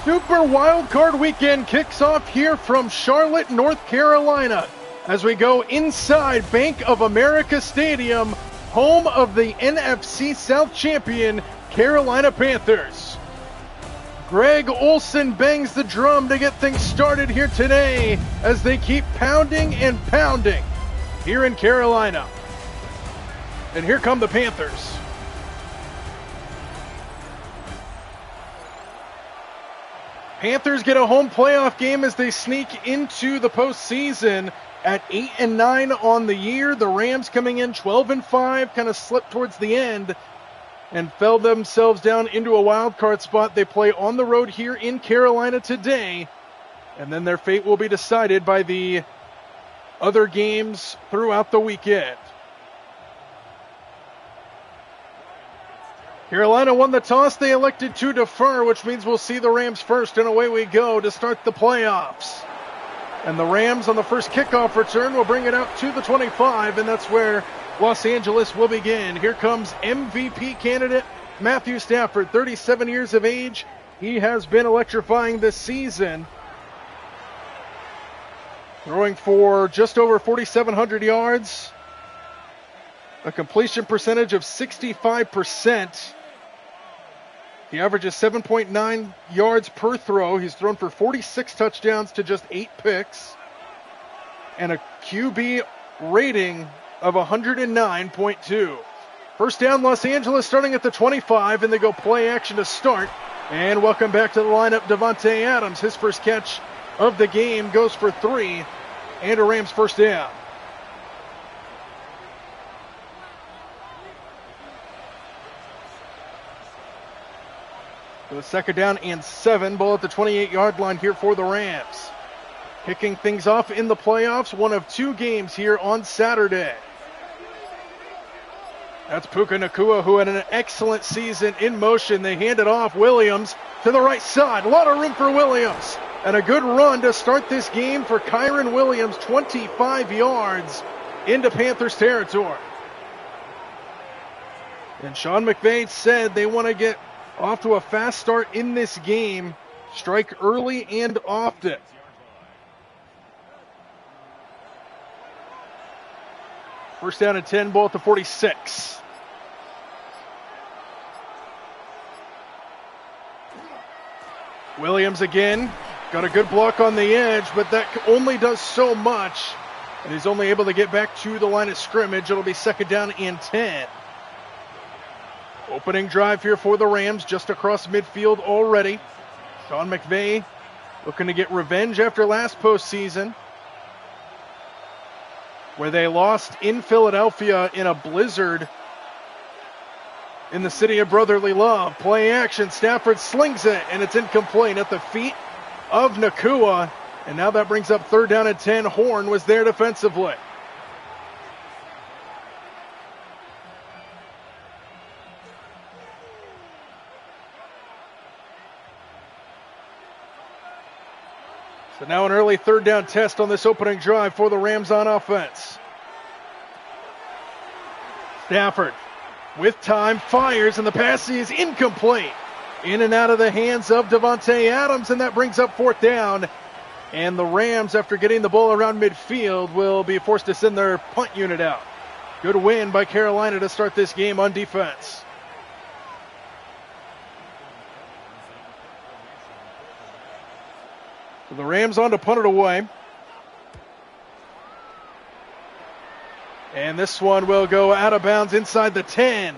Super Wild Card Weekend kicks off here from Charlotte, North Carolina, as we go inside Bank of America Stadium, home of the NFC South champion Carolina Panthers. Greg Olsen bangs the drum to get things started here today as they keep pounding and pounding here in Carolina. And here come the Panthers. Panthers get a home playoff game as they sneak into the postseason at 8-9 on the year. The Rams coming in 12-5, kind of slipped towards the end and fell themselves down into a wild card spot. They play on the road here in Carolina today, and then their fate will be decided by the other games throughout the weekend. Carolina won the toss. They elected to defer, which means we'll see the Rams first, and away we go to start the playoffs. And the Rams on the first kickoff return will bring it out to the 25, and that's where Los Angeles will begin. Here comes MVP candidate Matthew Stafford, 37 years of age. He has been electrifying this season, throwing for just over 4,700 yards, a completion percentage of 65%. He averages 7.9 yards per throw. He's thrown for 46 touchdowns to just 8 picks, and a QB rating of 109.2. First down, Los Angeles starting at the 25, and they go play action to start. And welcome back to the lineup, Davante Adams. His first catch of the game goes for 3, and a Rams first down. The second down and 7, ball at the 28-yard line here for the Rams. Kicking things off in the playoffs, one of 2 games here on Saturday. That's Puka Nacua, who had an excellent season in motion. They hand it off. Williams to the right side. A lot of room for Williams. And a good run to start this game for Kyren Williams, 25 yards into Panthers territory. And Sean McVay said they want to get off to a fast start in this game, strike early and often. First down and 10, ball at the 46. Williams again, got a good block on the edge, but that only does so much, and he's only able to get back to the line of scrimmage. It'll be second down and 10. Opening drive here for the Rams, just across midfield already. Sean McVay looking to get revenge after last postseason, where they lost in Philadelphia in a blizzard in the city of brotherly love. Play action, Stafford slings it, and it's incomplete at the feet of Nacua. And now that brings up third down and 10. Horn was there defensively. So now an early third down test on this opening drive for the Rams on offense. Stafford with time fires, and the pass is incomplete. In and out of the hands of Davante Adams, and that brings up fourth down. And the Rams, after getting the ball around midfield, will be forced to send their punt unit out. Good win by Carolina to start this game on defense. So the Rams on to punt it away. And this one will go out of bounds inside the 10.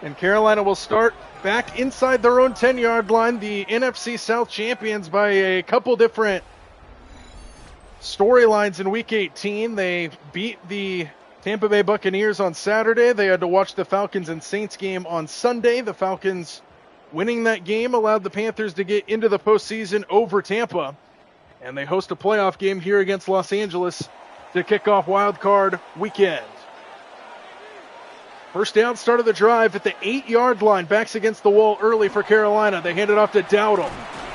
And Carolina will start back inside their own 10-yard line. The NFC South champions by a couple different storylines in Week 18. They beat the Tampa Bay Buccaneers on Saturday. They had to watch the Falcons and Saints game on Sunday. The Falcons winning that game allowed the Panthers to get into the postseason over Tampa. And they host a playoff game here against Los Angeles to kick off Wild Card Weekend. First down, start of the drive at the 8-yard line. Backs against the wall early for Carolina. They hand it off to Dowdle.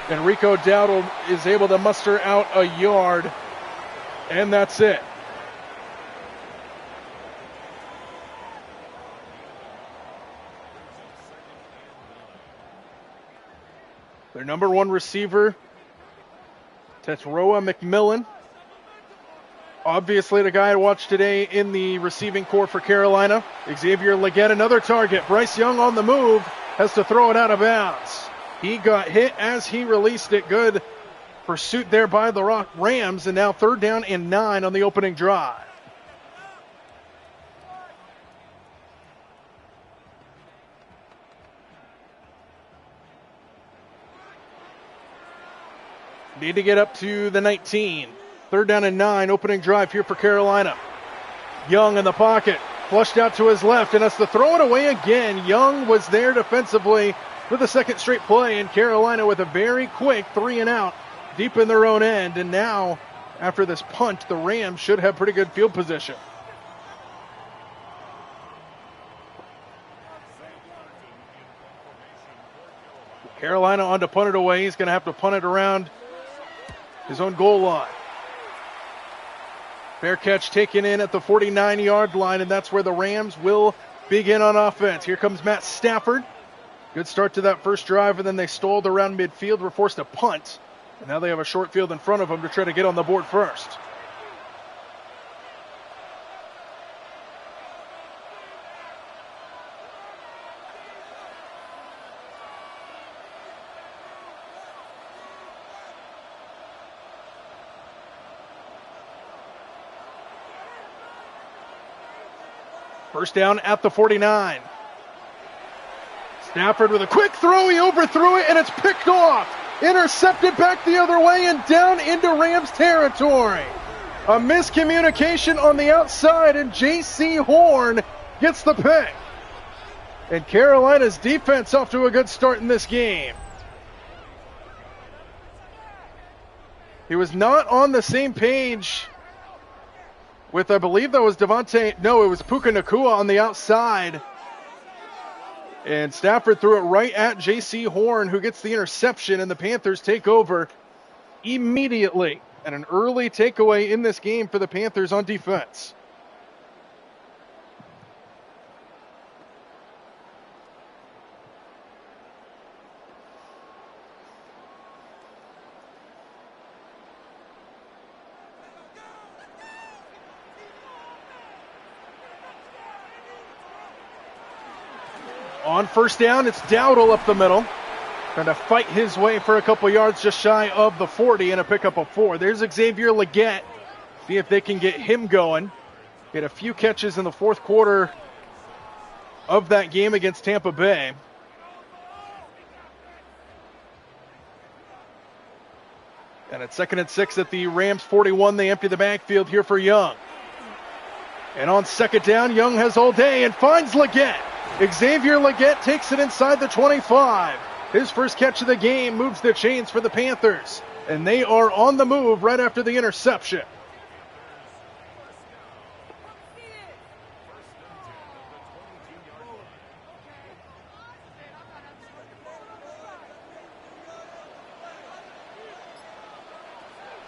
And Rico Dowdle is able to muster out a yard. And that's it. Their number one receiver, Tetroa McMillan. Obviously the guy I watched today in the receiving corps for Carolina. Xavier Legette, another target. Bryce Young on the move, has to throw it out of bounds. He got hit as he released it. Good pursuit there by the Rams, and now 3rd down and 9 on the opening drive. Need to get up to the 19. 3rd down and 9, opening drive here for Carolina. Young in the pocket, flushed out to his left, and has to throw it away again. Young was there defensively for the second straight play, and Carolina with a very quick 3 and out deep in their own end. And now, after this punt, the Rams should have pretty good field position. Carolina on to punt it away. He's going to have to punt it around his own goal line. Fair catch taken in at the 49-yard line, and that's where the Rams will begin on offense. Here comes Matt Stafford. Good start to that first drive, and then they stalled around midfield, were forced to punt, and now they have a short field in front of them to try to get on the board first. First down at the 49. Stafford with a quick throw. He overthrew it, and it's picked off. Intercepted back the other way and down into Rams territory. A miscommunication on the outside, and J.C. Horn gets the pick. And Carolina's defense off to a good start in this game. He was not on the same page with, I believe that was it was Puka Nacua on the outside. And Stafford threw it right at J.C. Horn, who gets the interception, and the Panthers take over immediately. And an early takeaway in this game for the Panthers on defense. On first down, it's Dowdle up the middle. Trying to fight his way for a couple yards just shy of the 40 and a pickup of 4. There's Xavier Legette. See if they can get him going. Get a few catches in the fourth quarter of that game against Tampa Bay. And at 2nd and 6 at the Rams 41, they empty the backfield here for Young. And on 2nd down, Young has all day and finds Legette. Xavier Legette takes it inside the 25. His first catch of the game moves the chains for the Panthers. And they are on the move right after the interception.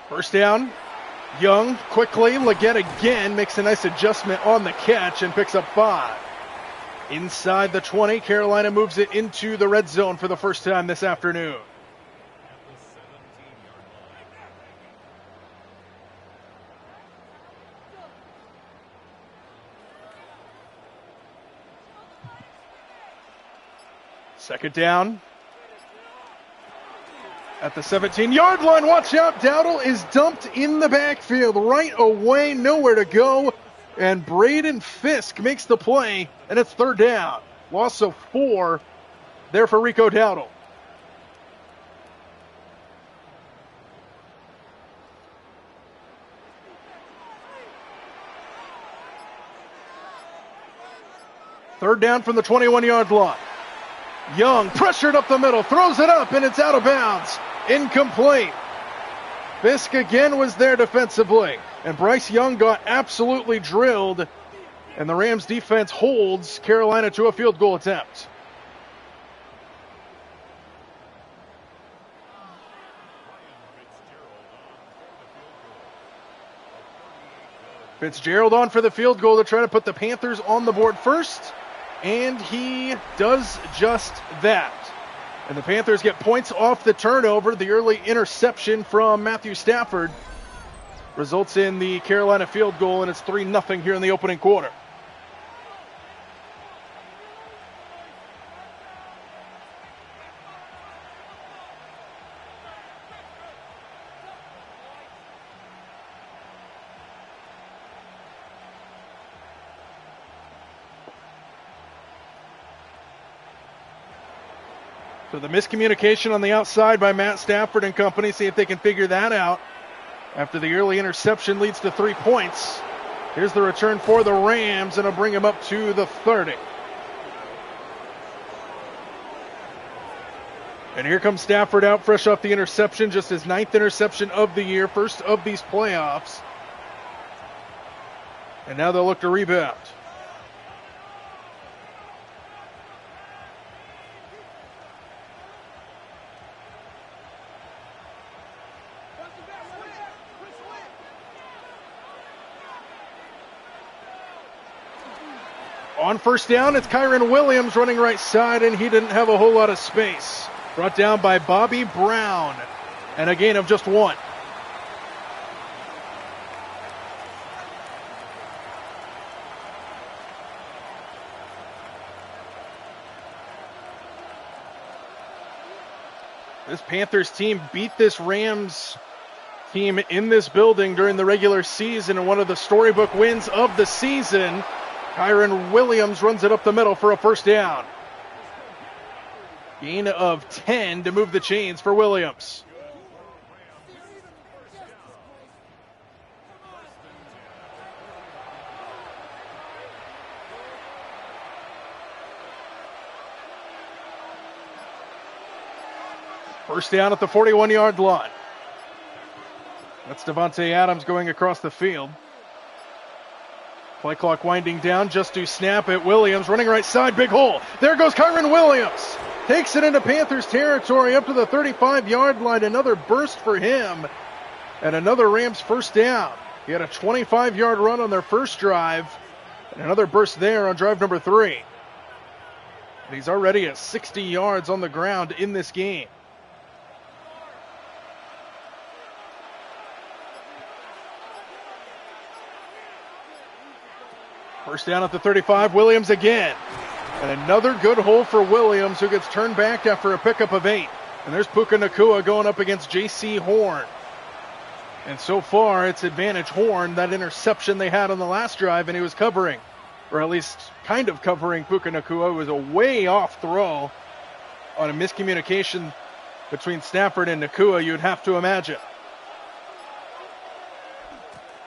First down, Young quickly. Legette again makes a nice adjustment on the catch and picks up 5. Inside the 20, Carolina moves it into the red zone for the first time this afternoon. Second down. At the 17-yard line, watch out, Dowdle is dumped in the backfield right away, nowhere to go. And Braden Fisk makes the play, and it's 3rd down. Loss of 4 there for Rico Dowdle. Third down from the 21-yard line. Young pressured up the middle, throws it up, and it's out of bounds. Incomplete. Fisk again was there defensively. And Bryce Young got absolutely drilled. And the Rams defense holds Carolina to a field goal attempt. Fitzgerald on for the field goal to try to put the Panthers on the board first. And he does just that. And the Panthers get points off the turnover. The early interception from Matthew Stafford results in the Carolina field goal, and it's 3-0 here in the opening quarter. So the miscommunication on the outside by Matt Stafford and company, see if they can figure that out. After the early interception leads to 3 points. Here's the return for the Rams, and it'll bring them up to the 30. And here comes Stafford out fresh off the interception, just his 9th interception of the year, first of these playoffs. And now they'll look to rebound. On first down, it's Kyron Williams running right side, and he didn't have a whole lot of space. Brought down by Bobby Brown, and a gain of just 1. This Panthers team beat this Rams team in this building during the regular season, and one of the storybook wins of the season. Kyron Williams runs it up the middle for a first down. Gain of 10 to move the chains for Williams. First down at the 41-yard line. That's Devontae Adams going across the field. Play clock winding down, just to snap it. Williams running right side, big hole. There goes Kyron Williams. Takes it into Panthers territory up to the 35-yard line. Another burst for him. And another Rams first down. He had a 25-yard run on their first drive. And another burst there on drive number 3. And he's already at 60 yards on the ground in this game. First down at the 35, Williams again. And another good hole for Williams, who gets turned back after a pickup of 8. And there's Puka Nacua going up against J.C. Horn. And so far, it's advantage Horn, that interception they had on the last drive, and he was covering, or at least kind of covering Puka Nacua. It was a way off throw on a miscommunication between Stafford and Nacua, you'd have to imagine.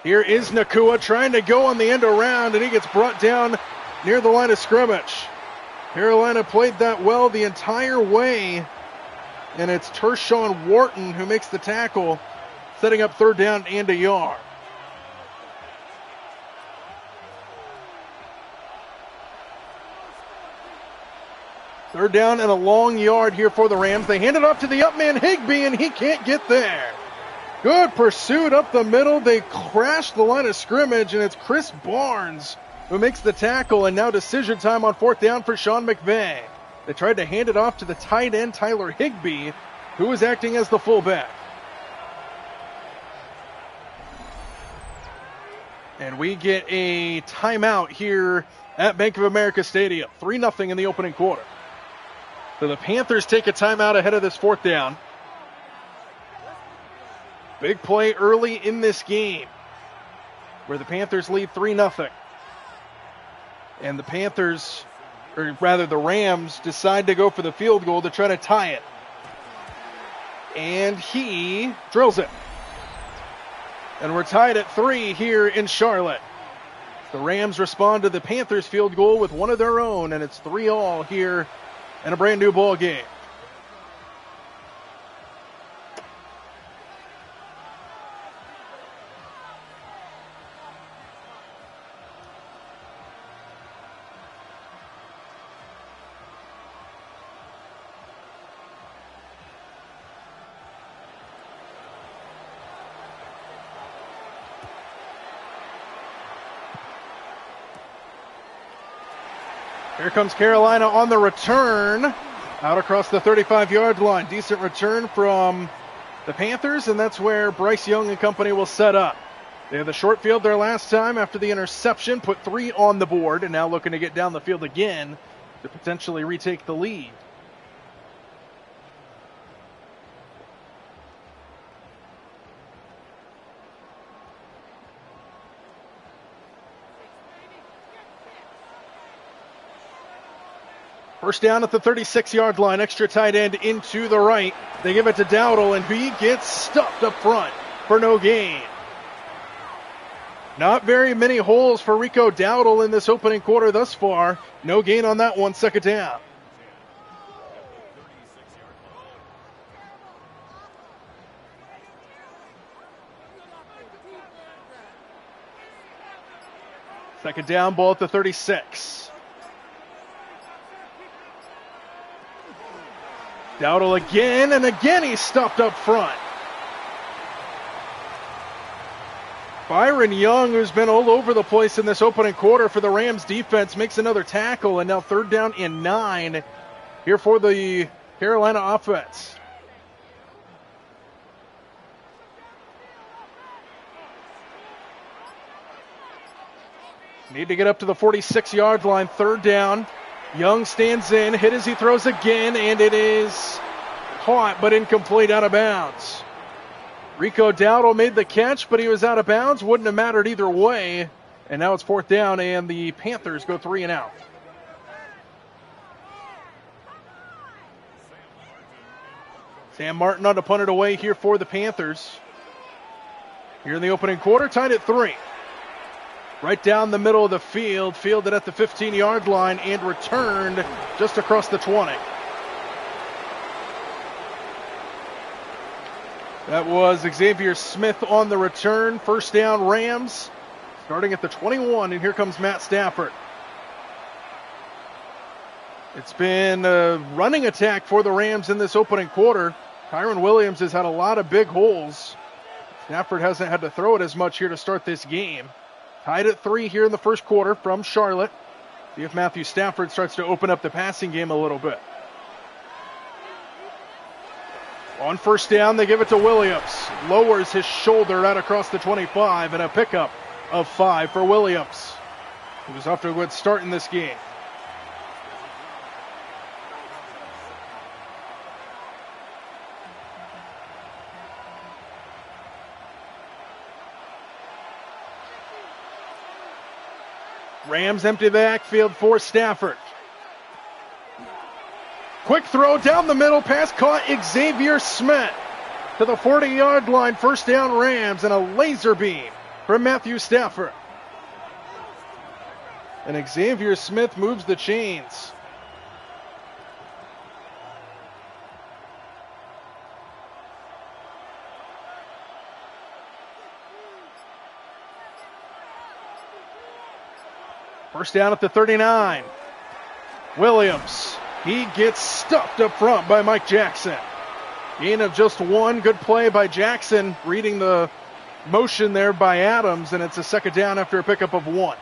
Here is Nacua trying to go on the end around, and he gets brought down near the line of scrimmage. Carolina played that well the entire way, and it's Tershawn Wharton who makes the tackle, setting up third down and a yard. Third down and a long yard here for the Rams. They hand it off to the up man Higbee, and he can't get there. Good pursuit up the middle. They crash the line of scrimmage, and it's Chris Barnes who makes the tackle, and now decision time on fourth down for Sean McVay. They tried to hand it off to the tight end Tyler Higbee, who was acting as the fullback. And we get a timeout here at Bank of America Stadium. 3-0 in the opening quarter. So the Panthers take a timeout ahead of this fourth down. Big play early in this game where the Panthers lead 3-0. And the Panthers, or rather the Rams, decide to go for the field goal to try to tie it. And he drills it. And we're tied at 3 here in Charlotte. The Rams respond to the Panthers field goal with one of their own, and it's 3-3 here in a brand new ball game. Here comes Carolina on the return. Out across the 35-yard line. Decent return from the Panthers, and that's where Bryce Young and company will set up. They had the short field their last time after the interception, put 3 on the board, and now looking to get down the field again to potentially retake the lead. First down at the 36-yard line, extra tight end into the right. They give it to Dowdle, and he gets stuffed up front for no gain. Not very many holes for Rico Dowdle in this opening quarter thus far. No gain on that one, second down. Second down, ball at the 36. Dowdle again, and again he's stopped up front. Byron Young, who's been all over the place in this opening quarter for the Rams defense, makes another tackle, and now third down and 9 here for the Carolina offense. Need to get up to the 46-yard line, third down. Young stands in, hit as he throws again, and it is caught but incomplete, out of bounds. Rico Dowdle made the catch, but he was out of bounds. Wouldn't have mattered either way. And now it's fourth down, and the Panthers go 3 and out. Sam Martin on to punt it away here for the Panthers. Here in the opening quarter, tied at 3. Right down the middle of the field, fielded at the 15-yard line and returned just across the 20. That was Xavier Smith on the return. First down, Rams, starting at the 21, and here comes Matt Stafford. It's been a running attack for the Rams in this opening quarter. Kyron Williams has had a lot of big holes. Stafford hasn't had to throw it as much here to start this game. Tied at 3 here in the first quarter from Charlotte. See if Matthew Stafford starts to open up the passing game a little bit. On first down, they give it to Williams. Lowers his shoulder out across the 25, and a pickup of 5 for Williams. He was off to a good start in this game. Rams empty the backfield for Stafford. Quick throw down the middle, pass caught Xavier Smith to the 40-yard line. First down, Rams, and a laser beam from Matthew Stafford. And Xavier Smith moves the chains. First down at the 39. Williams, he gets stuffed up front by Mike Jackson. Gain of just 1. Good play by Jackson, reading the motion there by Adams, and it's a second down after a pickup of 1.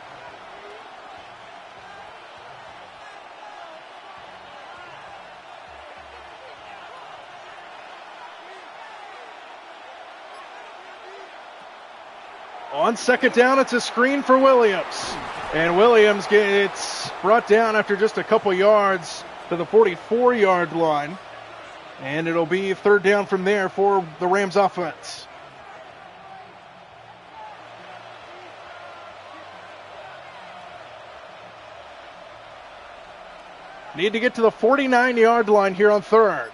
On second down, it's a screen for Williams. And Williams gets brought down after just a couple yards to the 44-yard line. And it'll be third down from there for the Rams offense. Need to get to the 49-yard line here on third.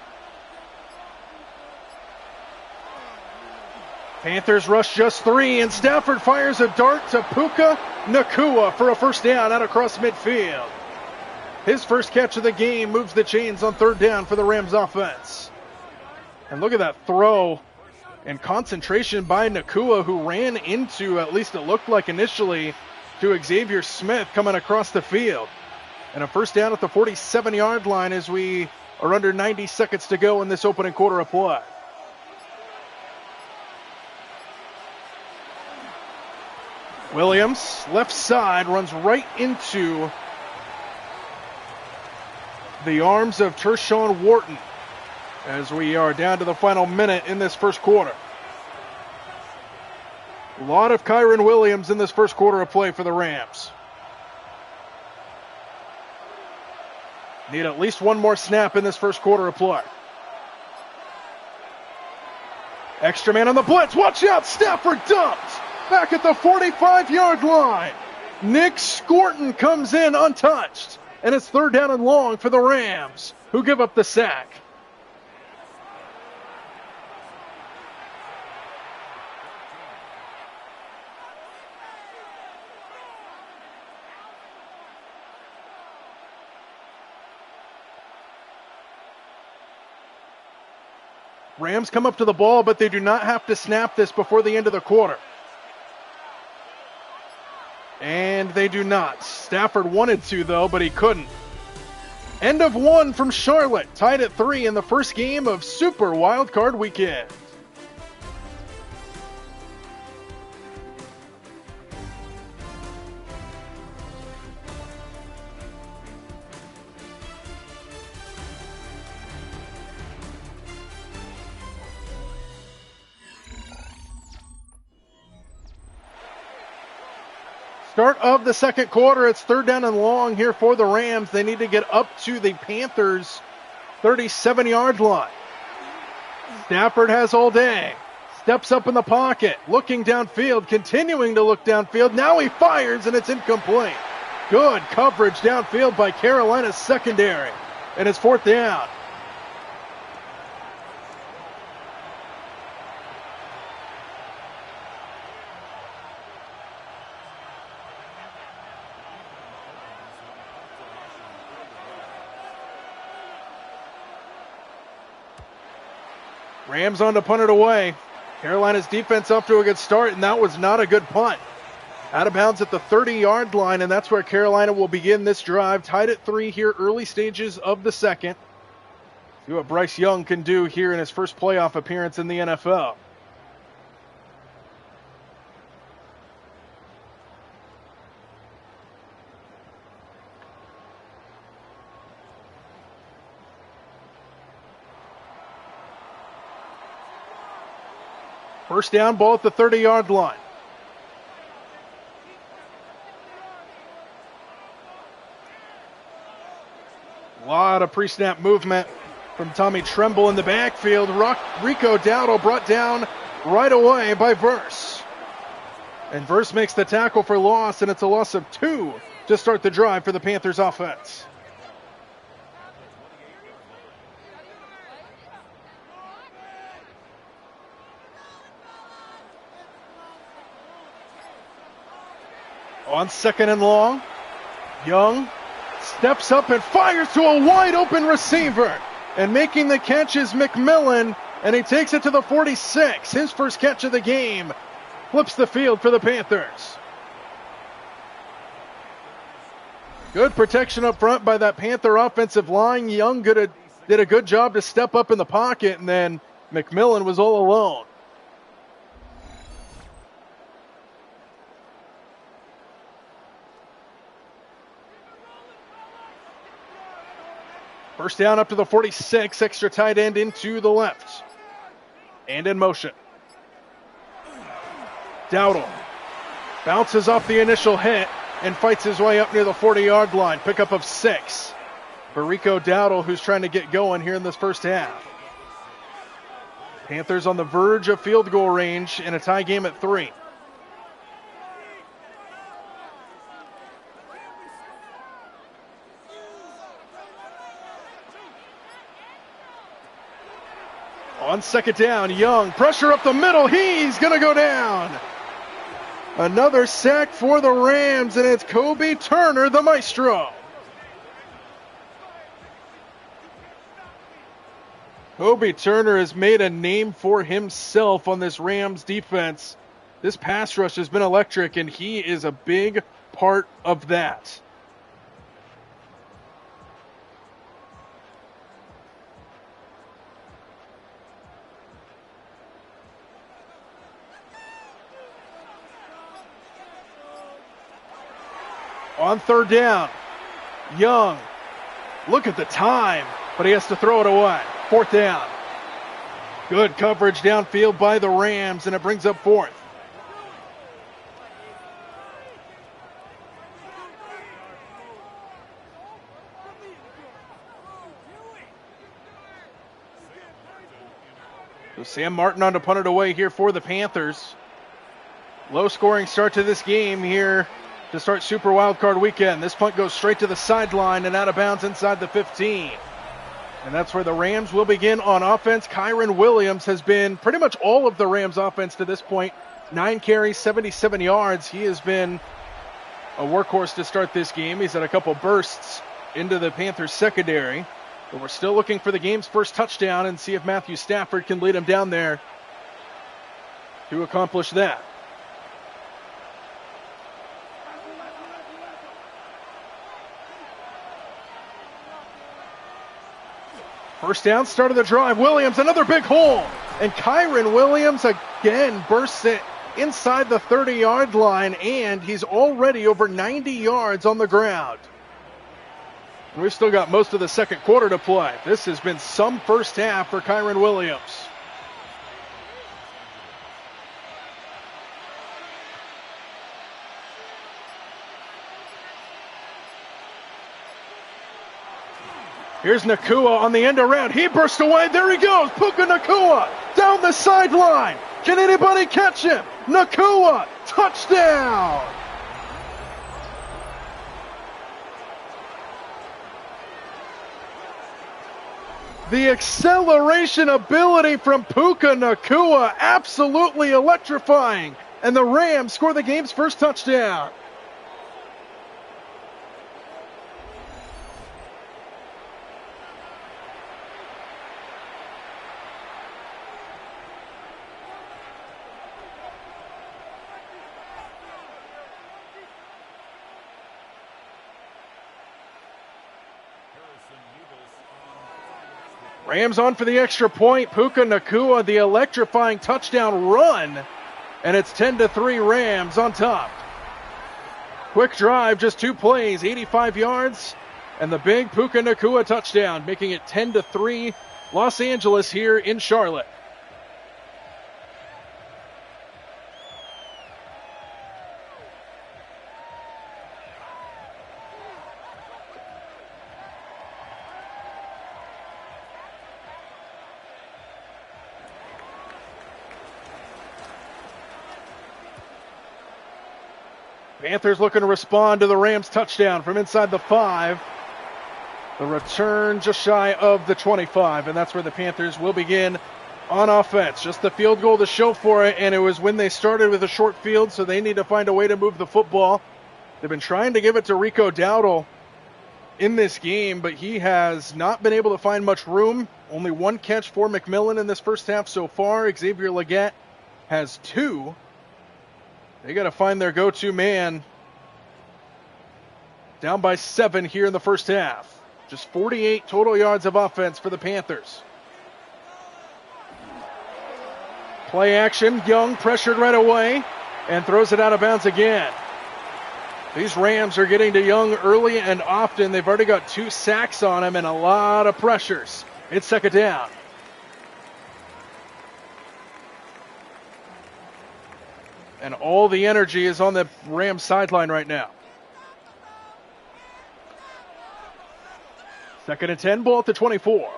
Panthers rush just 3, and Stafford fires a dart to Puka Nacua for a first down out across midfield. His first catch of the game moves the chains on third down for the Rams offense. And look at that throw and concentration by Nacua, who ran into, at least it looked like initially, to Xavier Smith coming across the field. And a first down at the 47-yard line as we are under 90 seconds to go in this opening quarter of play. Williams, left side, runs right into the arms of Tershawn Wharton as we are down to the final minute in this first quarter. A lot of Kyron Williams in this first quarter of play for the Rams. Need at least one more snap in this first quarter of play. Extra man on the blitz. Watch out. Stafford dumped. Back at the 45-yard line. Nick Scorton comes in untouched. And it's third down and long for the Rams, who give up the sack. Rams come up to the ball, but they do not have to snap this before the end of the quarter. And they do not. Stafford wanted to, though, but he couldn't. End of one from Charlotte, tied at 3 in the first game of Super Wildcard Weekend. Start of the second quarter. It's third down and long here for the Rams. They need to get up to the Panthers' 37-yard line. Stafford has all day. Steps up in the pocket, looking downfield, continuing to look downfield. Now he fires, and it's incomplete. Good coverage downfield by Carolina's secondary. And it's fourth down. Rams on to punt it away. Carolina's defense off to a good start, and that was not a good punt. Out of bounds at the 30-yard line, and that's where Carolina will begin this drive. Tied at 3 here, early stages of the second. See what Bryce Young can do here in his first playoff appearance in the NFL. First down, ball at the 30-yard line. A lot of pre-snap movement from Tommy Tremble in the backfield. Rico Dowdle brought down right away by Verse. And Verse makes the tackle for loss, and it's a loss of 2 to start the drive for the Panthers offense. On second and long, Young steps up and fires to a wide open receiver. And making the catch is McMillan, and he takes it to the 46. His first catch of the game. Flips the field for the Panthers. Good protection up front by that Panther offensive line. Young did a good job to step up in the pocket, and then McMillan was all alone. First down up to the 46, extra tight end into the left. And in motion. Dowdle bounces off the initial hit and fights his way up near the 40-yard line. Pickup of 6 for Rico Dowdle, who's trying to get going here in this first half. Panthers on the verge of field goal range in a tie game at 3. On second down, Young, pressure up the middle, he's going to go down. Another sack for the Rams, and it's Kobe Turner, the maestro. Kobe Turner has made a name for himself on this Rams defense. This pass rush has been electric, and he is a big part of that. On third down, Young Look at the time, but he has to throw it away. 4th down. Good coverage downfield by the Rams, and it brings up 4th. So Sam Martin on to punt it away here for the Panthers. Low scoring start to this game here to start Super Wildcard Weekend. This punt goes straight to the sideline and out of bounds inside the 15. And that's where the Rams will begin on offense. Kyron Williams has been pretty much all of the Rams offense to this point. 9 carries, 77 yards. He has been a workhorse to start this game. He's had a couple bursts into the Panthers secondary. But we're still looking for the game's first touchdown and see if Matthew Stafford can lead him down there to accomplish that. First down, start of the drive. Williams, another big hole. And Kyron Williams again bursts it inside the 30-yard line, and he's already over 90 yards on the ground. And we've still got most of the second quarter to play. This has been some first half for Kyron Williams. Here's Nacua on the end around. He burst away. There he goes. Puka Nacua down the sideline. Can anybody catch him? Nacua, touchdown. The acceleration ability from Puka Nacua, absolutely electrifying. And the Rams score the game's first touchdown. Rams on for the extra point. Puka Nacua, the electrifying touchdown run. And it's 10-3 Rams on top. Quick drive, just 2 plays, 85 yards. And the big Puka Nacua touchdown, making it 10-3 Los Angeles here in Charlotte. Panthers looking to respond to the Rams touchdown from inside the 5. The return just shy of the 25, and that's where the Panthers will begin on offense. Just the field goal to show for it, and it was when they started with a short field, so they need to find a way to move the football. They've been trying to give it to Rico Dowdle in this game, but he has not been able to find much room. Only 1 catch for McMillan in this first half so far. Xavier Legette has 2. They got to find their go-to man. Down by 7 here in the first half. Just 48 total yards of offense for the Panthers. Play action. Young pressured right away and throws it out of bounds again. These Rams are getting to Young early and often. They've already got 2 sacks on him and a lot of pressures. It's second down. And all the energy is on the Rams sideline right now. 2nd and 10, ball at the 24.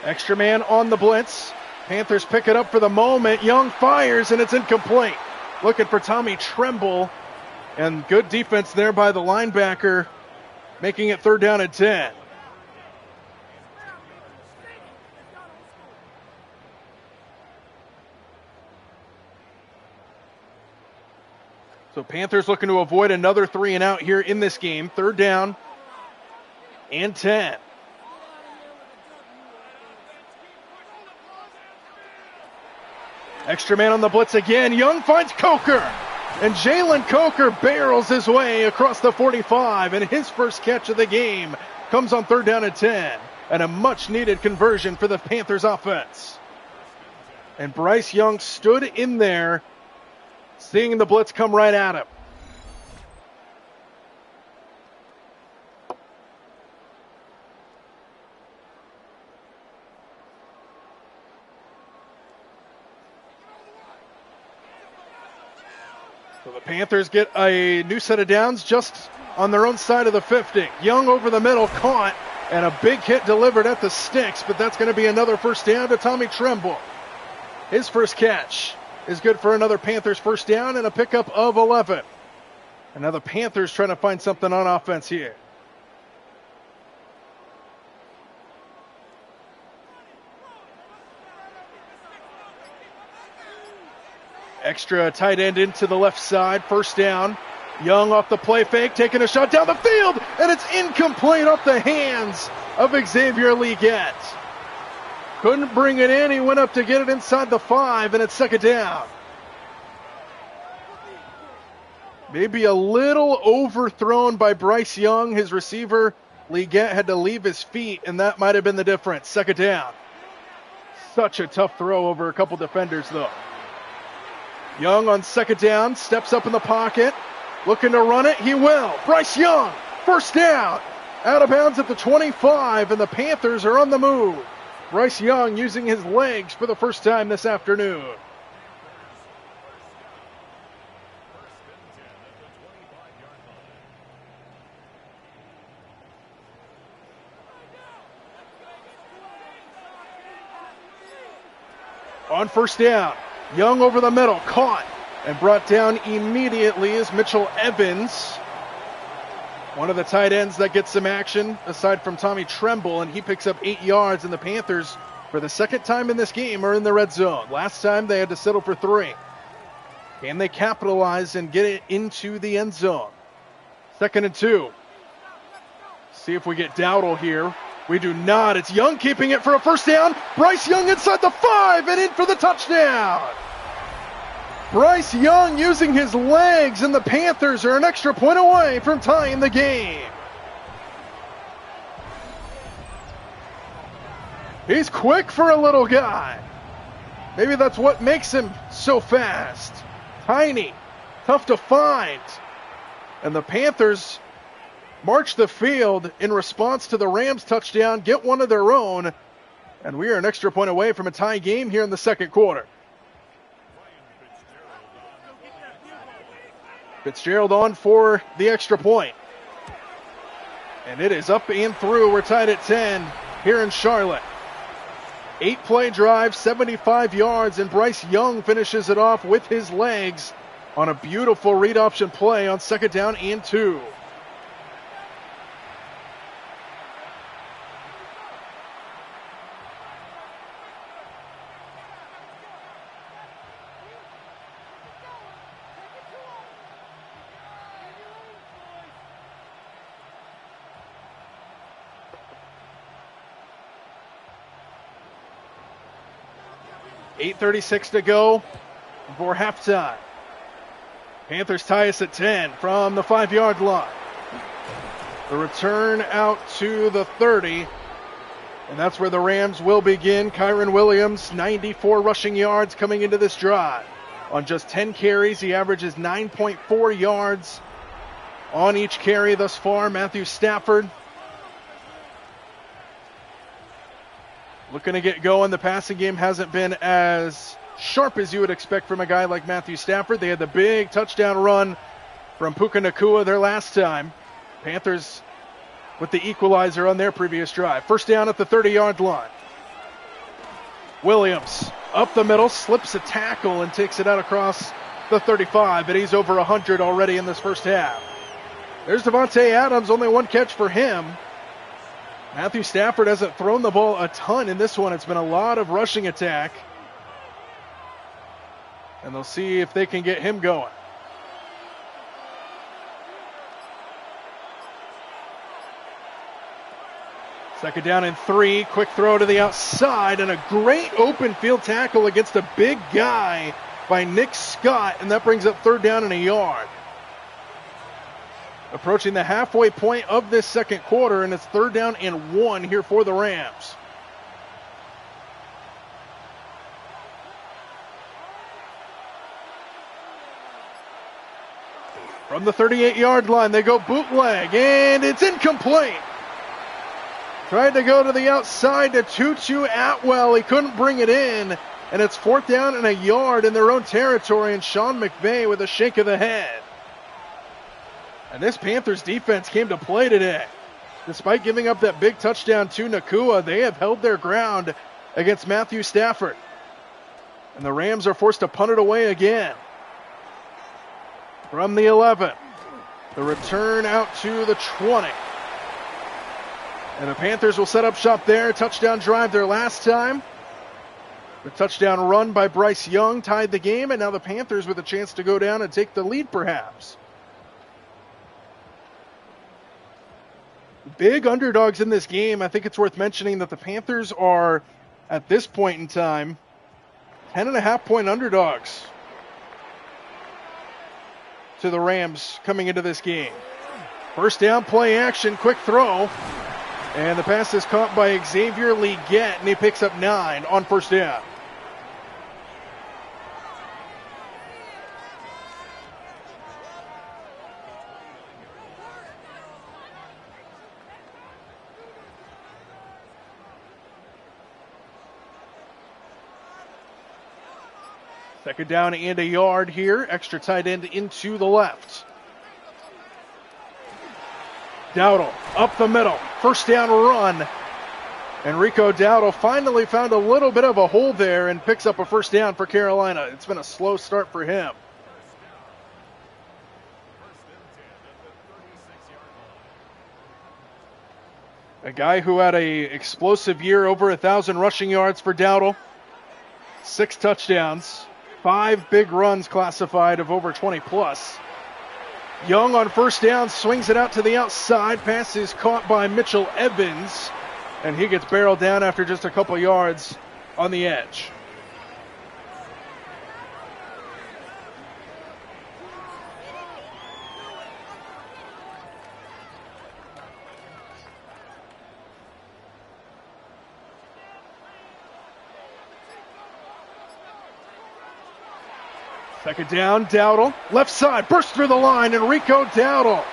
Extra man on the blitz. Panthers pick it up for the moment. Young fires and it's incomplete. Looking for Tommy Tremble. And good defense there by the linebacker, making it 3rd down and 10. So Panthers looking to avoid another 3 and out here in this game. 3rd down and 10. Extra man on the blitz again. Young finds Coker. And Jalen Coker barrels his way across the 45. And his first catch of the game comes on 3rd down and 10. And a much needed conversion for the Panthers offense. And Bryce Young stood in there, seeing the blitz come right at him. So the Panthers get a new set of downs just on their own side of the 50. Young over the middle, caught, and a big hit delivered at the sticks, but that's going to be another first down to Tommy Tremble. His first catch is good for another Panthers first down and a pickup of 11. And now the Panthers trying to find something on offense here. Extra tight end into the left side, first down. Young off the play fake, taking a shot down the field, and it's incomplete off the hands of Xavier Leggett. Couldn't bring it in, he went up to get it inside the 5, and it's second down. Maybe a little overthrown by Bryce Young. His receiver, Leggett, had to leave his feet, and that might have been the difference. Second down. Such a tough throw over a couple defenders, though. Young on second down, steps up in the pocket, looking to run it. He will. Bryce Young, first down, out of bounds at the 25, and the Panthers are on the move. Bryce Young using his legs for the first time this afternoon. On first down, Young over the middle, caught and brought down immediately is Mitchell Evans. One of the tight ends that gets some action aside from Tommy Tremble, and he picks up 8 yards, and the Panthers, for the second time in this game, are in the red zone. Last time they had to settle for 3. Can they capitalize and get it into the end zone? 2nd and 2. See if we get Dowdle here. We do not. It's Young keeping it for a first down. Bryce Young inside the 5 and in for the touchdown. Bryce Young using his legs, and the Panthers are an extra point away from tying the game. He's quick for a little guy. Maybe that's what makes him so fast. Tiny, tough to find. And the Panthers march the field in response to the Rams touchdown, get one of their own, and we are an extra point away from a tie game here in the second quarter. Fitzgerald on for the extra point. And it is up and through. We're tied at 10 here in Charlotte. 8-play drive, 75 yards, and Bryce Young finishes it off with his legs on a beautiful read option play on second down and 2. .36 to go before halftime. Panthers tie us at 10 from the 5-yard line. The return out to the 30, and that's where the Rams will begin. Kyron Williams, 94 rushing yards coming into this drive. On just 10 carries, he averages 9.4 yards on each carry thus far. Matthew Stafford looking to get going. The passing game hasn't been as sharp as you would expect from a guy like Matthew Stafford. They had the big touchdown run from Puka Nacua their last time. Panthers with the equalizer on their previous drive. First down at the 30-yard line. Williams up the middle, slips a tackle and takes it out across the 35, but he's over 100 already in this first half. There's Devontae Adams, only one catch for him. Matthew Stafford hasn't thrown the ball a ton in this one. It's been a lot of rushing attack. And they'll see if they can get him going. Second down and 3. Quick throw to the outside and a great open field tackle against a big guy by Nick Scott. And that brings up third down and a yard. Approaching the halfway point of this second quarter, and it's third down and 1 here for the Rams. From the 38-yard line, they go bootleg, and it's incomplete. Tried to go to the outside to Tutu Atwell. He couldn't bring it in, and it's 4th down and a yard in their own territory, and Sean McVay with a shake of the head. And this Panthers defense came to play today. Despite giving up that big touchdown to Nacua, they have held their ground against Matthew Stafford. And the Rams are forced to punt it away again. From the 11, the return out to the 20. And the Panthers will set up shop there. Touchdown drive their last time. The touchdown run by Bryce Young tied the game, and now the Panthers with a chance to go down and take the lead perhaps. Big underdogs in this game. I think it's worth mentioning that the Panthers are, at this point in time, 10.5-point underdogs to the Rams coming into this game. First down, play action, quick throw. And the pass is caught by Xavier Legette, and he picks up 9 on first down. Second down and a yard here. Extra tight end into the left. Dowdle up the middle. First down run. Enrico Dowdle finally found a little bit of a hole there and picks up a first down for Carolina. It's been a slow start for him. A guy who had an explosive year, over 1,000 rushing yards for Dowdle. 6 touchdowns. 5 big runs classified of over 20 plus. Young on first down swings it out to the outside. Pass is caught by Mitchell Evans, and he gets barreled down after just a couple yards on the edge. Second down, Dowdle, left side, burst through the line, Enrico Dowdle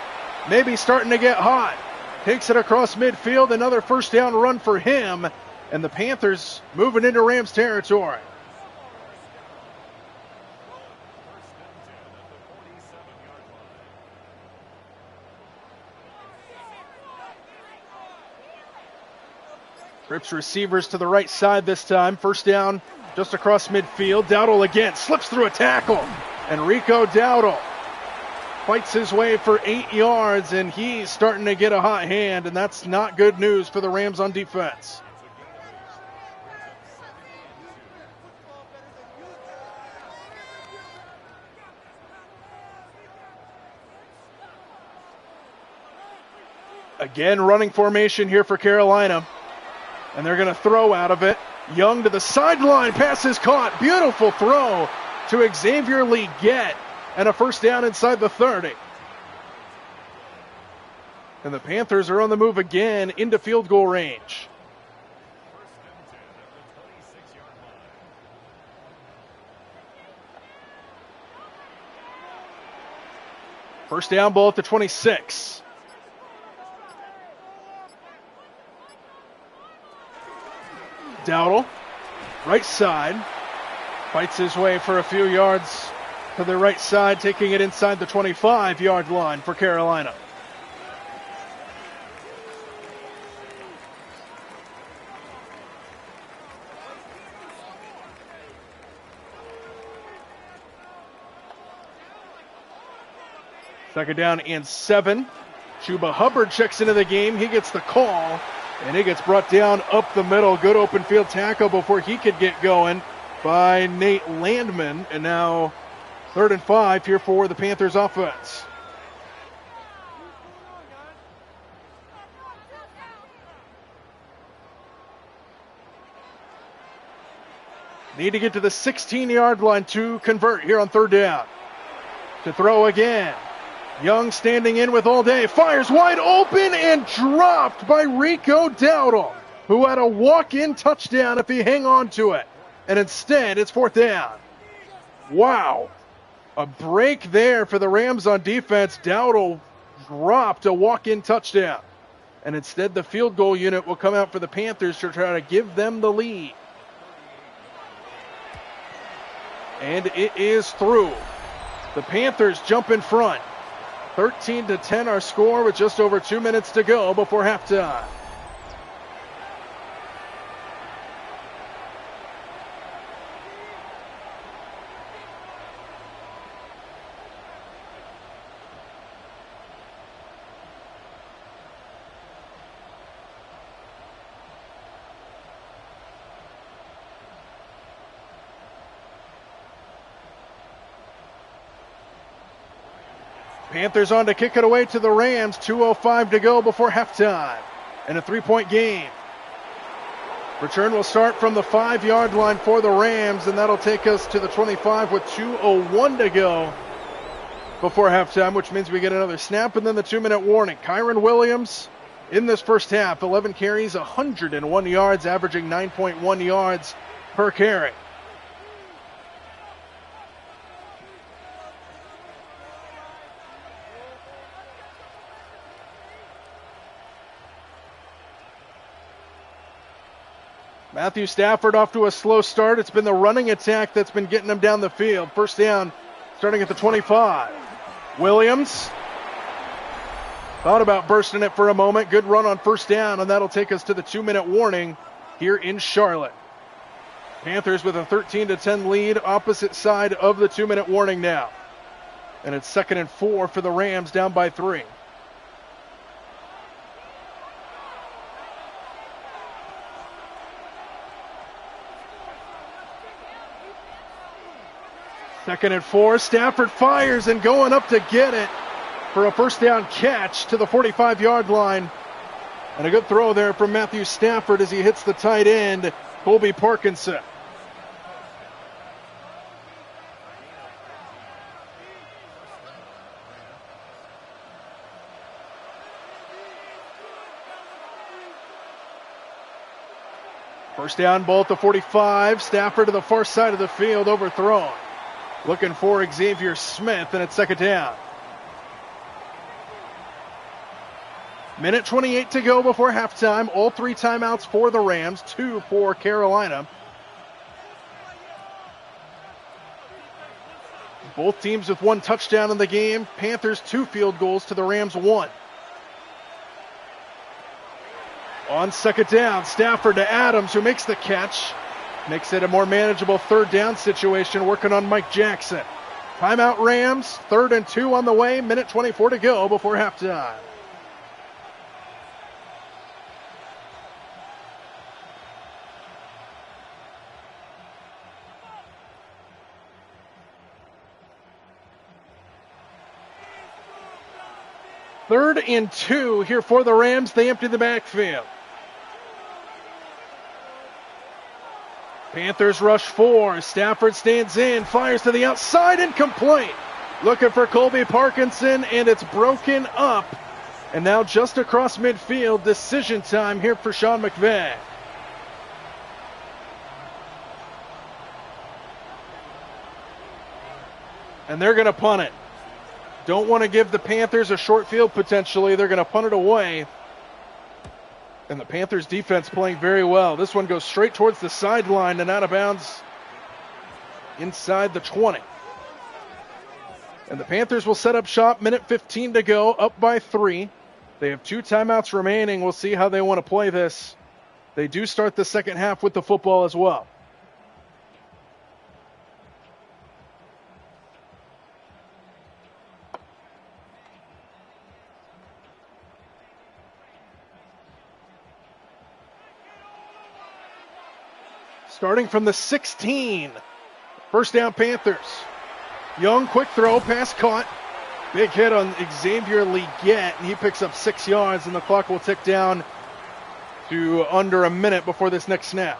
maybe starting to get hot. Takes it across midfield, another first down run for him, and the Panthers moving into Rams territory. Trips receivers to the right side this time. First down just across midfield. Dowdle again slips through a tackle. Enrico Dowdle fights his way for 8 yards, and he's starting to get a hot hand, and that's not good news for the Rams on defense. Again, running formation here for Carolina, and they're going to throw out of it. Young to the sideline, pass is caught. Beautiful throw to Xavier Legette, and a first down inside the 30. And the Panthers are on the move again into field goal range. First down, ball at the 26. Dowdle, right side, fights his way for a few yards to the right side, taking it inside the 25-yard line for Carolina. Second down and 7. Chuba Hubbard checks into the game. He gets the call, and he gets brought down up the middle. Good open field tackle before he could get going by Nate Landman. And now 3rd and 5 here for the Panthers offense. Need to get to the 16-yard line to convert here on 3rd down. To throw again. Young standing in with all day, fires wide open and dropped by Rico Dowdle, who had a walk-in touchdown if he hang on to it. And instead, it's 4th down. Wow. A break there for the Rams on defense. Dowdle dropped a walk-in touchdown. And instead, the field goal unit will come out for the Panthers to try to give them the lead. And it is through. The Panthers jump in front. 13-10 our score with just over 2 minutes to go before halftime. Panthers on to kick it away to the Rams. 2:05 to go before halftime. And a 3-point game. Return will start from the 5-yard line for the Rams, and that'll take us to the 25 with 2:01 to go before halftime, which means we get another snap and then the 2-minute warning. Kyron Williams in this first half, 11 carries, 101 yards, averaging 9.1 yards per carry. Matthew Stafford off to a slow start. It's been the running attack that's been getting him down the field. First down, starting at the 25. Williams thought about bursting it for a moment. Good run on first down, and that'll take us to the 2-minute warning here in Charlotte. Panthers with a 13-10 lead, opposite side of the 2-minute warning now. And it's 2nd and 4 for the Rams, down by 3. Second and 4, Stafford fires and going up to get it for a first down catch to the 45-yard line. And a good throw there from Matthew Stafford as he hits the tight end, Colby Parkinson. First down, ball at the 45. Stafford to the far side of the field, overthrown. Looking for Xavier Smith, and it's 2nd down. Minute 28 to go before halftime. All 3 timeouts for the Rams, 2 for Carolina. Both teams with 1 touchdown in the game. Panthers 2 field goals to the Rams 1. On 2nd down, Stafford to Adams, who makes the catch. Makes it a more manageable 3rd down situation, working on Mike Jackson. Timeout Rams, 3rd and 2 on the way, minute 24 to go before halftime. Third and 2 here for the Rams. They empty the backfield. Panthers rush 4. Stafford stands in, fires to the outside, incomplete. Looking for Colby Parkinson, and it's broken up. And now just across midfield, decision time here for Sean McVay. And they're going to punt it. Don't want to give the Panthers a short field potentially. They're going to punt it away. And the Panthers defense playing very well. This one goes straight towards the sideline and out of bounds inside the 20. And the Panthers will set up shop, minute 15 to go, up by 3. They have 2 timeouts remaining. We'll see how they want to play this. They do start the second half with the football as well. Starting from the 16. First down, Panthers. Young, quick throw, pass caught. Big hit on Xavier Legette, and he picks up 6 yards, and the clock will tick down to under a minute before this next snap.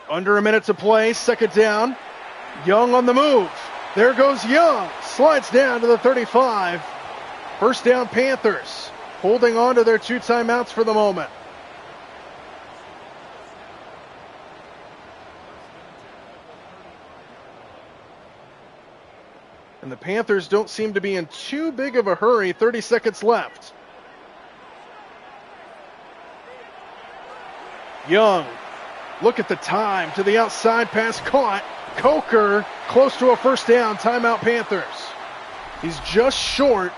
Under a minute to play, second down. Young on the move. There goes Young. Slides down to the 35. First down, Panthers. Holding on to their 2 timeouts for the moment. And the Panthers don't seem to be in too big of a hurry. 30 seconds left. Young, look at the time. To the outside, pass caught. Coker, close to a first down. Timeout Panthers. He's just short.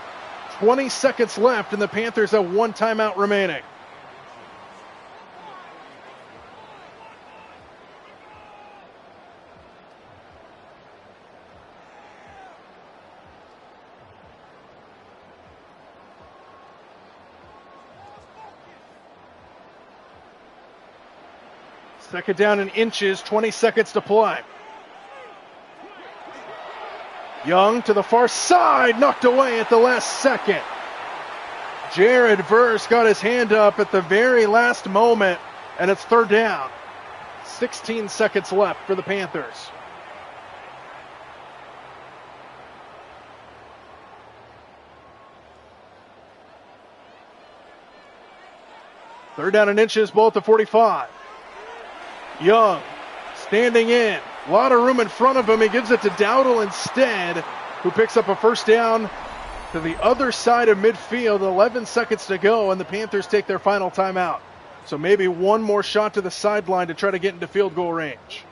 20 seconds left, and the Panthers have one timeout remaining. Second down in inches, 20 seconds to play. Young to the far side, knocked away at the last second. Jared Verse got his hand up at the very last moment, and it's third down. 16 seconds left for the Panthers. Third down in inches, ball at the 45. Young standing in. A lot of room in front of him. He gives it to Dowdle instead, who picks up a first down to the other side of midfield. 11 seconds to go, and the Panthers take their final timeout. So maybe one more shot to the sideline to try to get into field goal range.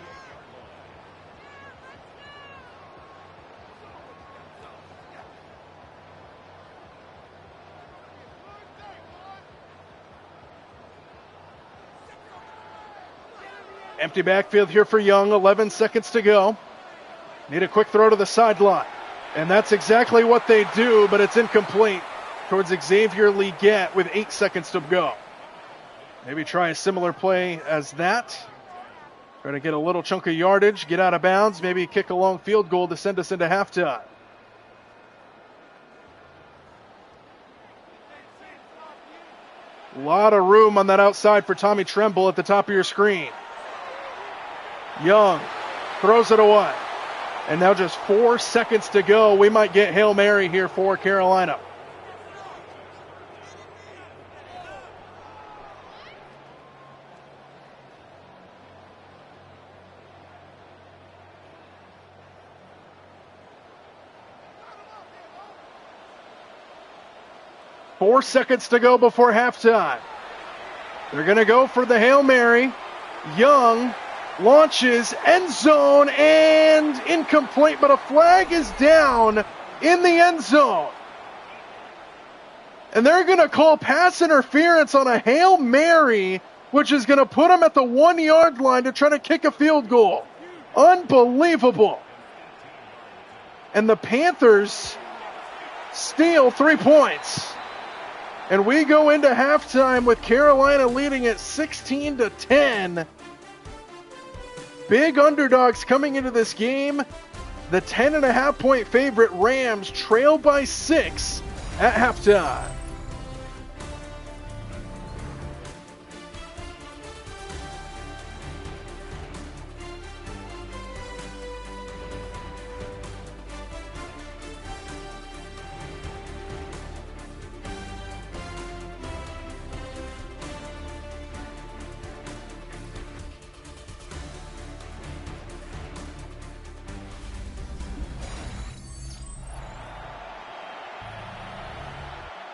Empty backfield here for Young, 11 seconds to go. Need a quick throw to the sideline. And that's exactly what they do, but it's incomplete towards Xavier Leggett with 8 seconds to go. Maybe try a similar play as that. Try to get a little chunk of yardage, get out of bounds, maybe kick a long field goal to send us into halftime. A lot of room on that outside for Tommy Tremble at the top of your screen. Young throws it away. And now just 4 seconds to go. We might get Hail Mary here for Carolina. Four seconds to go before halftime. They're going to go for the Hail Mary. Young launches, end zone, and incomplete, but a flag is down in the end zone. And they're going to call pass interference on a Hail Mary, which is going to put them at the 1 yard line to try to kick a field goal. Unbelievable. And the Panthers steal 3 points. And we go into halftime with Carolina leading at 16-10. Big underdogs coming into this game. The 10.5 point favorite Rams trail by 6 at halftime.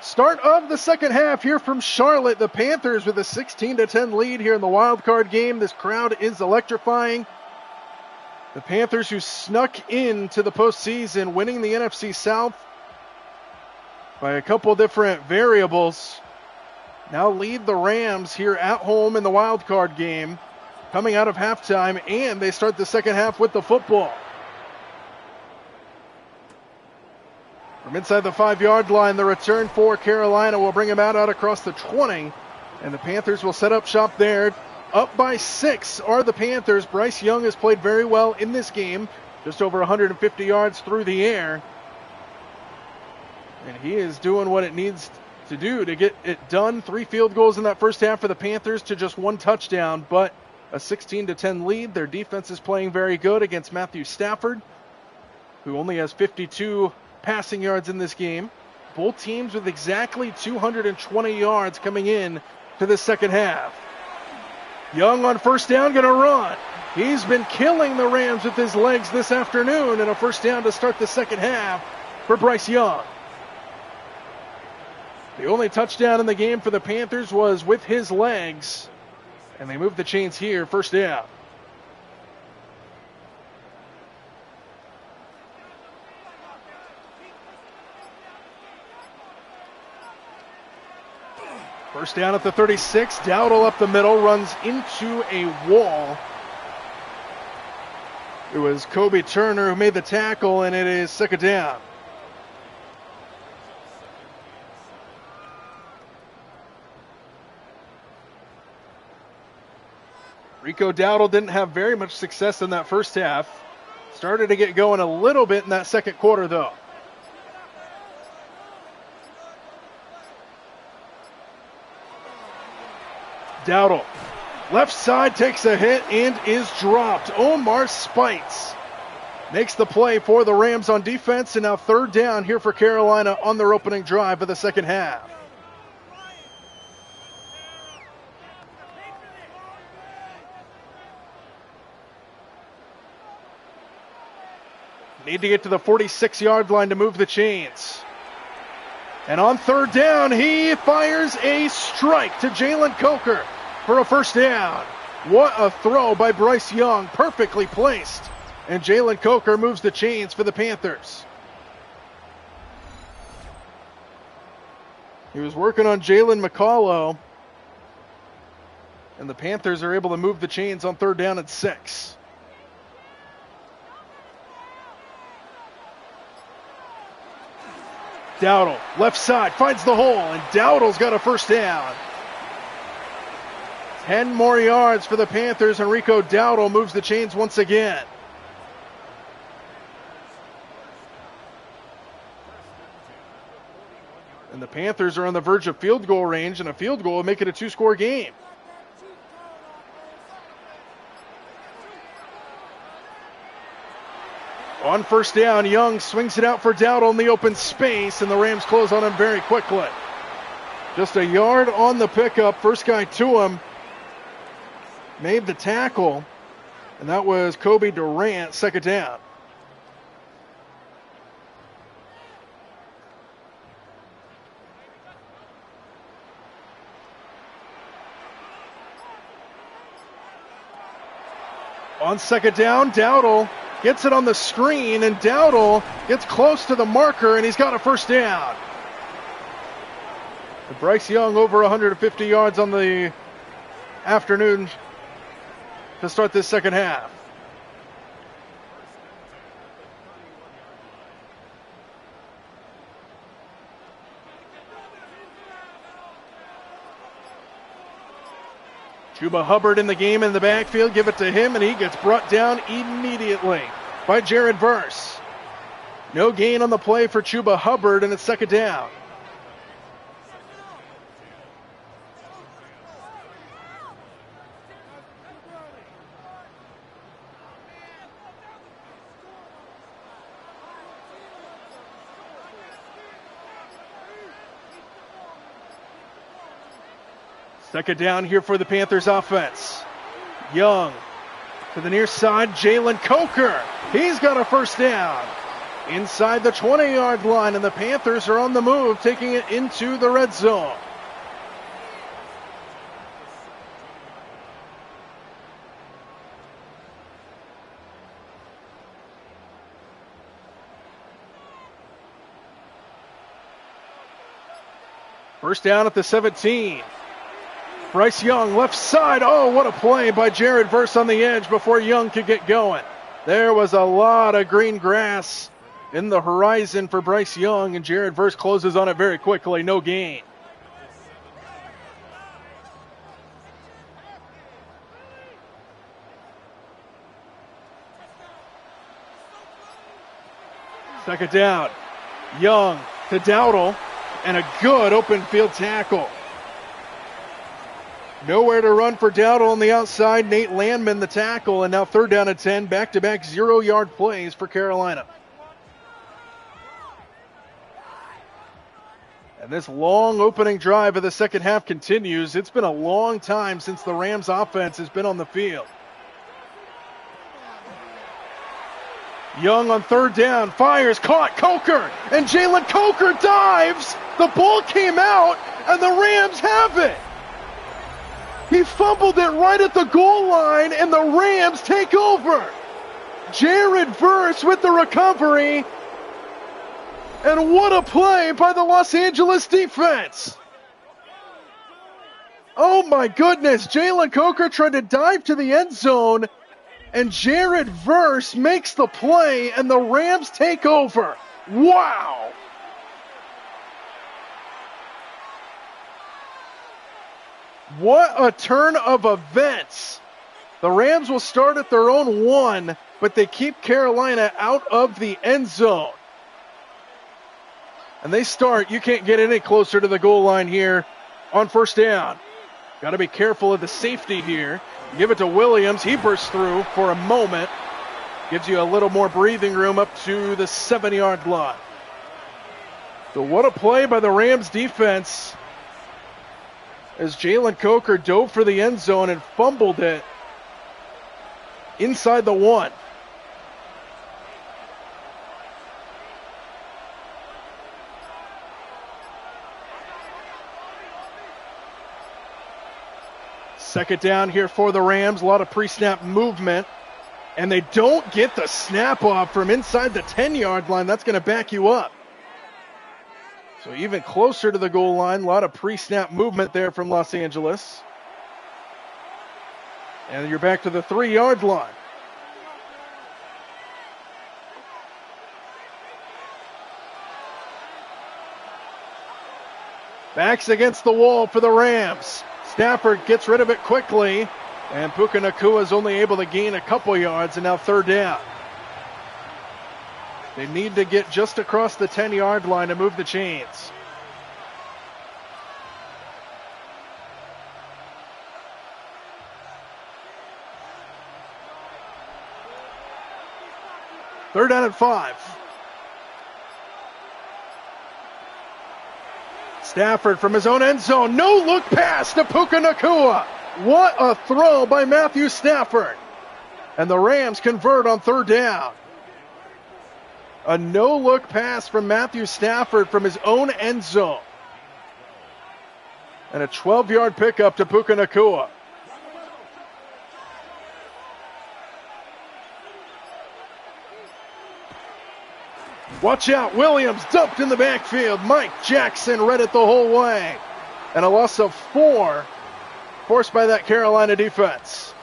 Start of the second half here from Charlotte. The Panthers with a 16-10 lead here in the wild card game. This crowd is electrifying. The Panthers, who snuck into the postseason, winning the NFC South by a couple different variables, now lead the Rams here at home in the wild card game, coming out of halftime, and they start the second half with the football. From inside the 5 yard line, the return for Carolina will bring him out across the 20. And the Panthers will set up shop there. Up by 6 are the Panthers. Bryce Young has played very well in this game. Just over 150 yards through the air. And he is doing what it needs to do to get it done. 3 field goals in that first half for the Panthers to just 1 touchdown. But a 16-10 lead. Their defense is playing very good against Matthew Stafford, who only has 52 passing yards in this game. Both teams with exactly 220 yards coming in to the second half. Young on first down, going to run. He's been killing the Rams with his legs this afternoon, and a first down to start the second half for Bryce Young. The only touchdown in the game for the Panthers was with his legs, and they moved the chains here, first down. First down at the 36. Dowdle up the middle, runs into a wall. It was Kobe Turner who made the tackle, and it is second down. Rico Dowdle didn't have very much success in that first half. Started to get going a little bit in that second quarter, though. Dowdle, left side, takes a hit and is dropped. Omar Spites makes the play for the Rams on defense, and now third down here for Carolina on their opening drive of the second half. Need to get to the 46-yard line to move the chains. And on third down, he fires a strike to Jalen Coker for a first down. What a throw by Bryce Young, perfectly placed. And Jalen Coker moves the chains for the Panthers. He was working on Jalen McCullough, and the Panthers are able to move the chains on third down at 6. Dowdle, left side, finds the hole, and Dowdle's got a first down. 10 more yards for the Panthers, and Rico Dowdle moves the chains once again. And the Panthers are on the verge of field goal range, and a field goal will make it a 2-score game. On first down, Young swings it out for Dowdle in the open space, and the Rams close on him very quickly. Just a yard on the pickup. First guy to him made the tackle, and that was Kobe Durant, second down. On second down, Dowdle gets it on the screen, and Dowdle gets close to the marker, and he's got a first down. And Bryce Young over 150 yards on the afternoon to start this second half. Chuba Hubbard in the game in the backfield. Give it to him, and he gets brought down immediately by Jared Verse. No gain on the play for Chuba Hubbard, and it's second down. Second down here for the Panthers offense. Young to the near side, Jalen Coker. He's got a first down inside the 20-yard line, and the Panthers are on the move, taking it into the red zone. First down at the 17. Bryce Young, left side. Oh, what a play by Jared Verse on the edge before Young could get going. There was a lot of green grass in the horizon for Bryce Young, and Jared Verse closes on it very quickly. No gain. Second down. Young to Dowdle, and a good open field tackle. Nowhere to run for Dowdle on the outside. Nate Landman the tackle, and now third down at 10. Back-to-back 0-yard plays for Carolina. And this long opening drive of the second half continues. It's been a long time since the Rams offense has been on the field. Young on third down, fires, caught, Coker, and Jalen Coker dives. The ball came out, and the Rams have it. He fumbled it right at the goal line, and the Rams take over. Jared Verse with the recovery. And what a play by the Los Angeles defense. Oh my goodness, Jalen Coker tried to dive to the end zone, and Jared Verse makes the play, and the Rams take over. Wow! What a turn of events. The Rams will start at their own 1, but they keep Carolina out of the end zone. And they start, you can't get any closer to the goal line here on first down. Got to be careful of the safety here. Give it to Williams. He bursts through for a moment. Gives you a little more breathing room up to the 7-yard line. So what a play by the Rams defense as Jalen Coker dove for the end zone and fumbled it inside the 1. Second down here for the Rams. A lot of pre-snap movement. And they don't get the snap off from inside the 10-yard line. That's going to back you up. So even closer to the goal line. A lot of pre-snap movement there from Los Angeles. And you're back to the 3-yard line. Backs against the wall for the Rams. Stafford gets rid of it quickly, and Puka Nacua is only able to gain a couple yards, and now third down. They need to get just across the 10-yard line to move the chains. Third down and 5. Stafford from his own end zone. No look pass to Puka Nacua. What a throw by Matthew Stafford. And the Rams convert on third down. A no-look pass from Matthew Stafford from his own end zone. And a 12-yard pickup to Puka Nacua. Watch out, Williams dumped in the backfield. Mike Jackson read it the whole way. And a loss of 4 forced by that Carolina defense.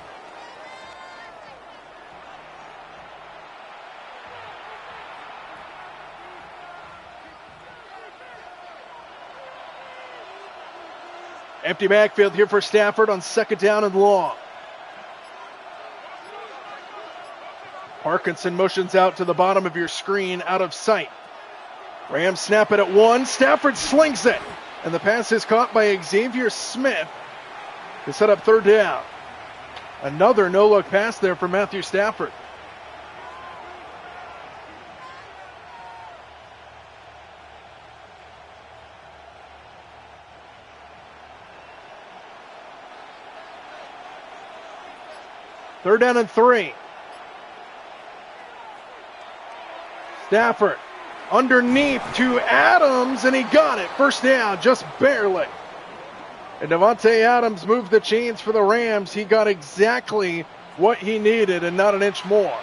Empty backfield here for Stafford on second down and long. Parkinson motions out to the bottom of your screen, out of sight. Rams snap it at 1. Stafford slings it. And the pass is caught by Xavier Smith to set up third down. Another no-look pass there for Matthew Stafford. Third down and 3. Stafford underneath to Adams, and he got it. First down, just barely. And Davante Adams moved the chains for the Rams. He got exactly what he needed and not an inch more.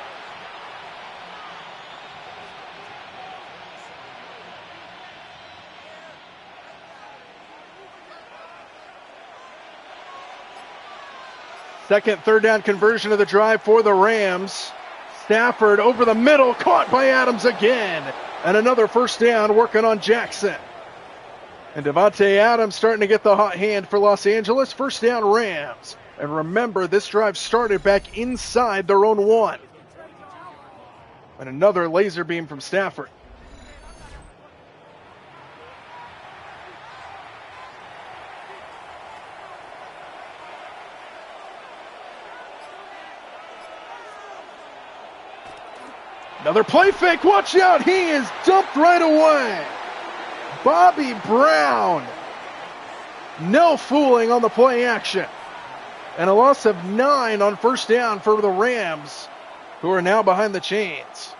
Second, third down conversion of the drive for the Rams. Stafford over the middle, caught by Adams again. And another first down, working on Jackson. And Davante Adams starting to get the hot hand for Los Angeles. First down, Rams. And remember, this drive started back inside their own 1. And another laser beam from Stafford. Another play fake, watch out, he is dumped right away. Bobby Brown. No fooling on the play action. And a loss of 9 on first down for the Rams, who are now behind the chains.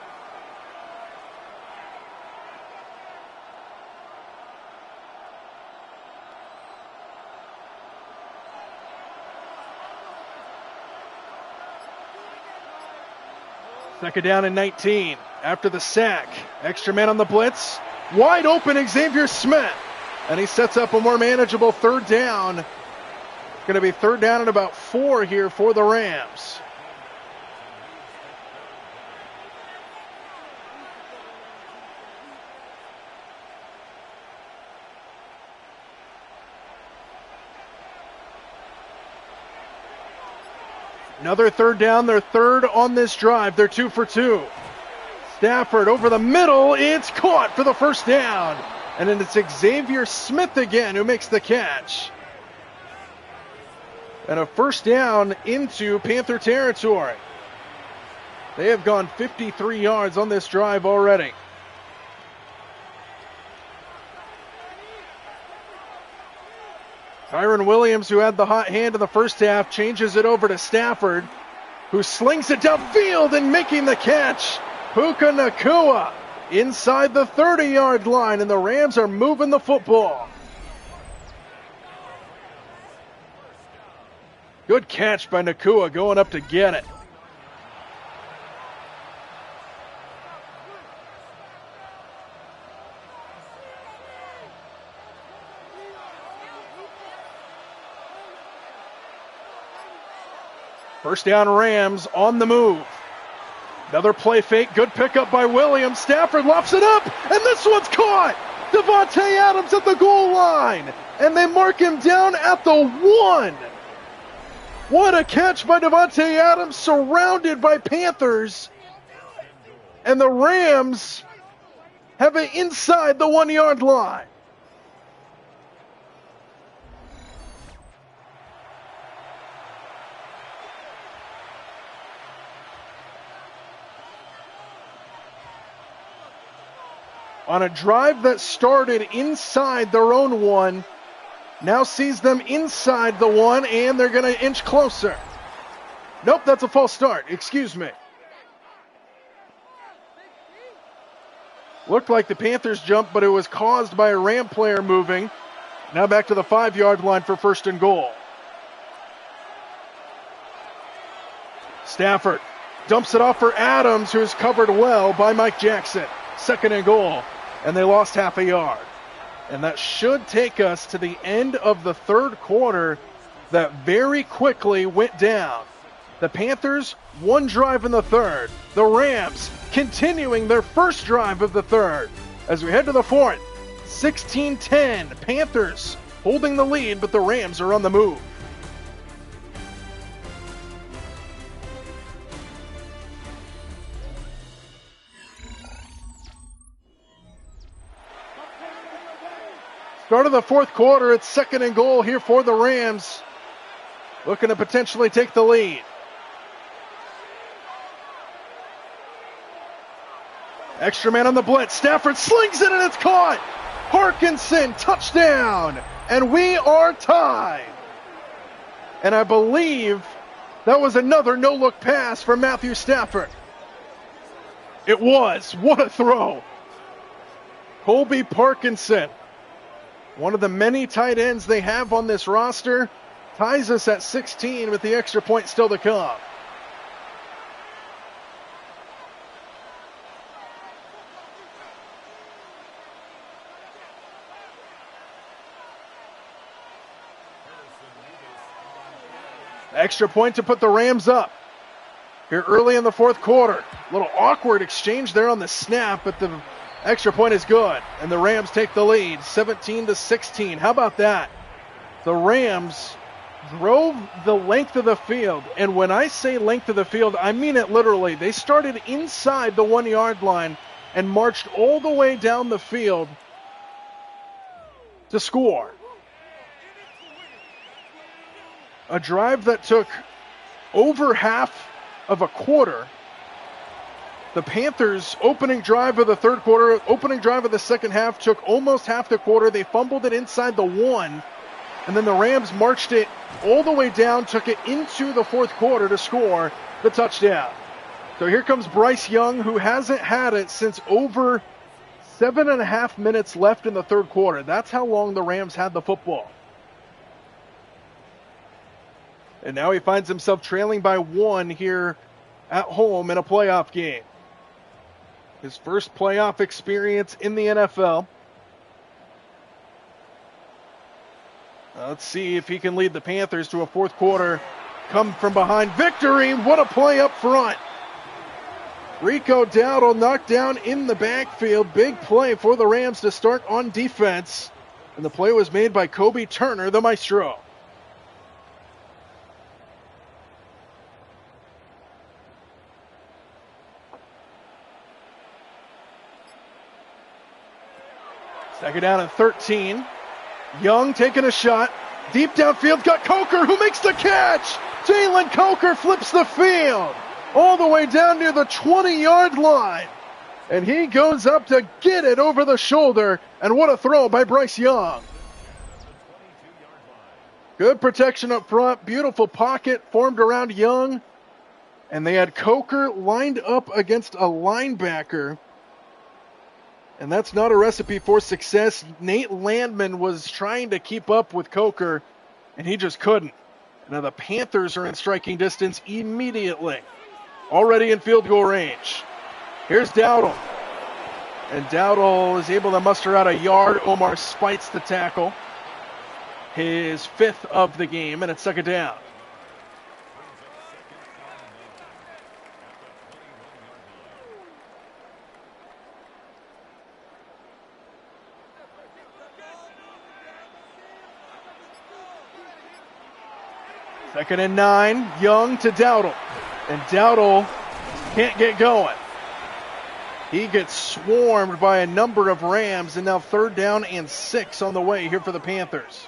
Second down and 19. After the sack, extra man on the blitz. Wide open Xavier Smith. And he sets up a more manageable third down. Going to be third down and about 4 here for the Rams. Another third down, their third on this drive. They're 2 for 2. Stafford over the middle. It's caught for the first down. And then it's Xavier Smith again who makes the catch. And a first down into Panther territory. They have gone 53 yards on this drive already. Tyron Williams, who had the hot hand in the first half, changes it over to Stafford, who slings it downfield and making the catch. Puka Nacua inside the 30-yard line, and the Rams are moving the football. Good catch by Nacua going up to get it. First down Rams on the move. Another play fake. Good pickup by Williams. Stafford lofts it up, and this one's caught. Davante Adams at the goal line, and they mark him down at the 1. What a catch by Davante Adams, surrounded by Panthers. And the Rams have it inside the 1-yard line. On a drive that started inside their own 1, now sees them inside the 1, and they're going to inch closer. Nope, that's a false start. Excuse me. Looked like the Panthers jumped, but it was caused by a Ram player moving. Now back to the 5-yard line for first and goal. Stafford dumps it off for Adams, who is covered well by Mike Jackson. Second and goal, and they lost half a yard. And that should take us to the end of the third quarter that very quickly went down. The Panthers, 1 drive in the third. The Rams continuing their first drive of the third. As we head to the fourth, 16-10. Panthers holding the lead, but the Rams are on the move. Start of the fourth quarter, it's second and goal here for the Rams. Looking to potentially take the lead. Extra man on the blitz. Stafford slings it and it's caught. Parkinson, touchdown. And we are tied. And I believe that was another no-look pass from Matthew Stafford. It was. What a throw. Colby Parkinson, one of the many tight ends they have on this roster, ties us at 16 with the extra point still to come. Extra point to put the Rams up here early in the fourth quarter. A little awkward exchange there on the snap, but the extra point is good, and the Rams take the lead, 17-16. How about that? The Rams drove the length of the field, and when I say length of the field, I mean it literally. They started inside the 1-yard line and marched all the way down the field to score. A drive that took over half of a quarter. The Panthers' opening drive of the third quarter, opening drive of the second half took almost half the quarter. They fumbled it inside the 1, and then the Rams marched it all the way down, took it into the fourth quarter to score the touchdown. So here comes Bryce Young, who hasn't had it since over 7.5 minutes left in the third quarter. That's how long the Rams had the football. And now he finds himself trailing by 1 here at home in a playoff game. His first playoff experience in the NFL. Let's see if he can lead the Panthers to a fourth quarter come from behind victory. What a play up front. Rico Dowdle knocked down in the backfield. Big play for the Rams to start on defense. And the play was made by Kobe Turner, the maestro. Second down and 13. Young taking a shot. Deep downfield, got Coker, who makes the catch. Jalen Coker flips the field all the way down near the 20-yard line. And he goes up to get it over the shoulder. And what a throw by Bryce Young. Good protection up front. Beautiful pocket formed around Young. And they had Coker lined up against a linebacker. And that's not a recipe for success. Nate Landman was trying to keep up with Coker, and he just couldn't. Now the Panthers are in striking distance immediately. Already in field goal range. Here's Dowdle. And Dowdle is able to muster out a yard. Omar spites the tackle. His fifth of the game, and it's second down. Second and 9, Young to Dowdle. And Dowdle can't get going. He gets swarmed by a number of Rams, and now third down and 6 on the way here for the Panthers.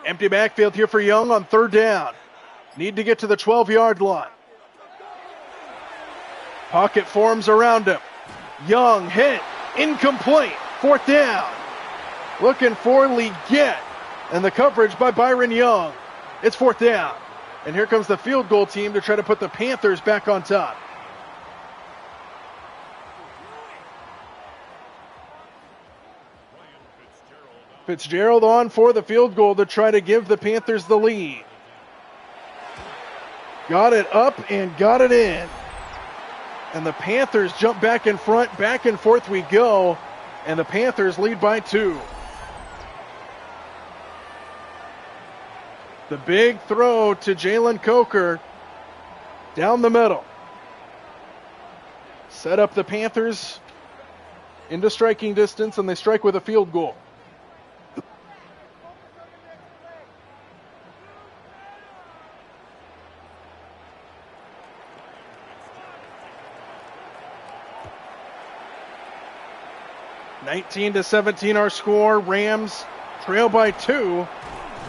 Empty backfield here for Young on third down. Need to get to the 12-yard line. Pocket forms around him. Young hit. Incomplete. Fourth down. Looking for Leggett. And the coverage by Byron Young. It's fourth down. And here comes the field goal team to try to put the Panthers back on top. Fitzgerald on for the field goal to try to give the Panthers the lead. Got it up and got it in. And the Panthers jump back in front. Back and forth we go. And the Panthers lead by 2. The big throw to Jalen Coker down the middle. Set up the Panthers into striking distance, and they strike with a field goal. (19-17) our score. Rams trail by 2.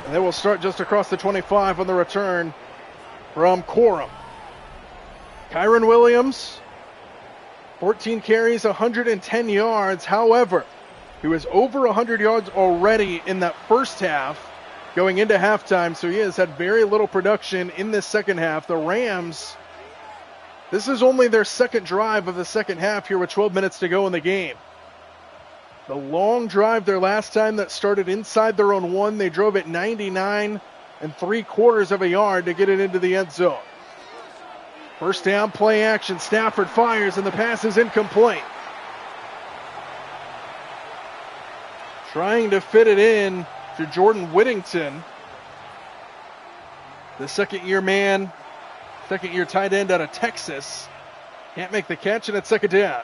And they will start just across the 25 on the return from Corum. Kyron Williams, 14 carries, 110 yards. However, he was over 100 yards already in that first half going into halftime, so he has had very little production in this second half. The Rams, this is only their second drive of the second half here with 12 minutes to go in the game. The long drive their last time that started inside their own 1, they drove it 99 3/4 of a yard to get it into the end zone. First down, play action. Stafford fires, and the pass is incomplete. Trying to fit it in to Jordan Whittington, the second-year man, second-year tight end out of Texas. Can't make the catch, and it's second down.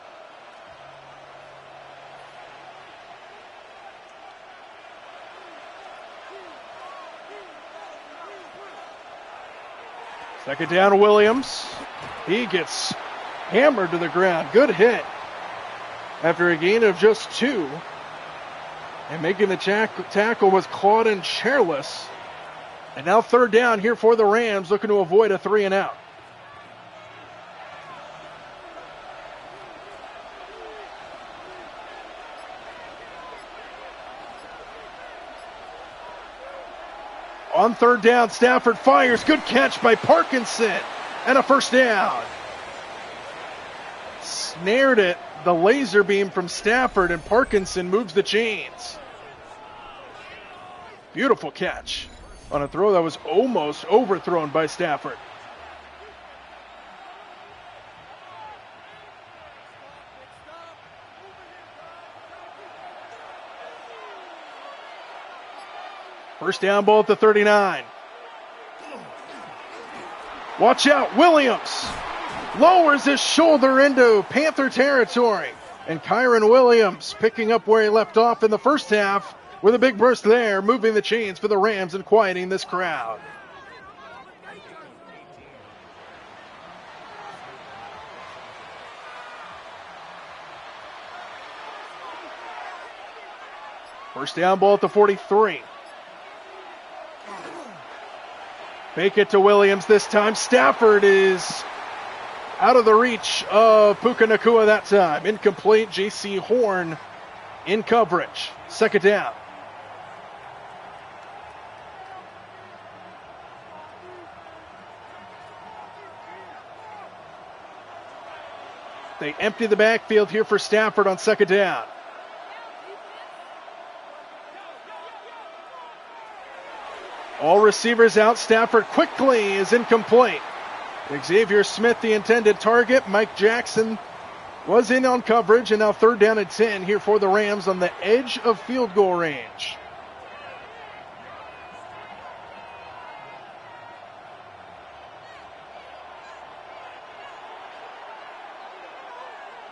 Second down, Williams. He gets hammered to the ground. Good hit after a gain of just 2. And making the tackle was Claudin Charles. And now third down here for the Rams, looking to avoid a 3-and-out. On third down, Stafford fires. Good catch by Parkinson. And a first down. Snared it the laser beam from Stafford, and Parkinson moves the chains. Beautiful catch on a throw that was almost overthrown by Stafford. First down ball at the 39. Watch out, Williams lowers his shoulder into Panther territory. And Kyron Williams picking up where he left off in the first half with a big burst there, moving the chains for the Rams and quieting this crowd. First down ball at the 43. Make it to Williams this time. Stafford is out of the reach of Puka Nacua that time. Incomplete. J.C. Horn in coverage. Second down. They empty the backfield here for Stafford on second down. All receivers out. Stafford quickly is incomplete. Xavier Smith, the intended target. Mike Jackson was in on coverage, and now third down and 10 here for the Rams on the edge of field goal range.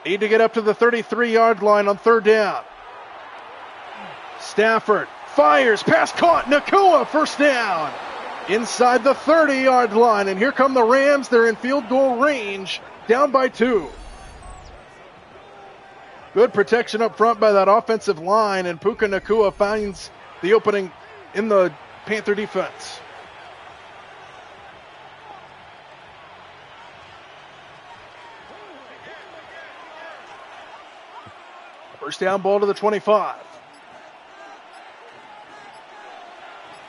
Need to get up to the 33-yard line on third down. Stafford fires, pass caught, Nacua, first down. Inside the 30-yard line, and here come the Rams. They're in field goal range, down by 2. Good protection up front by that offensive line, and Puka Nacua finds the opening in the Panther defense. First down ball to the 25.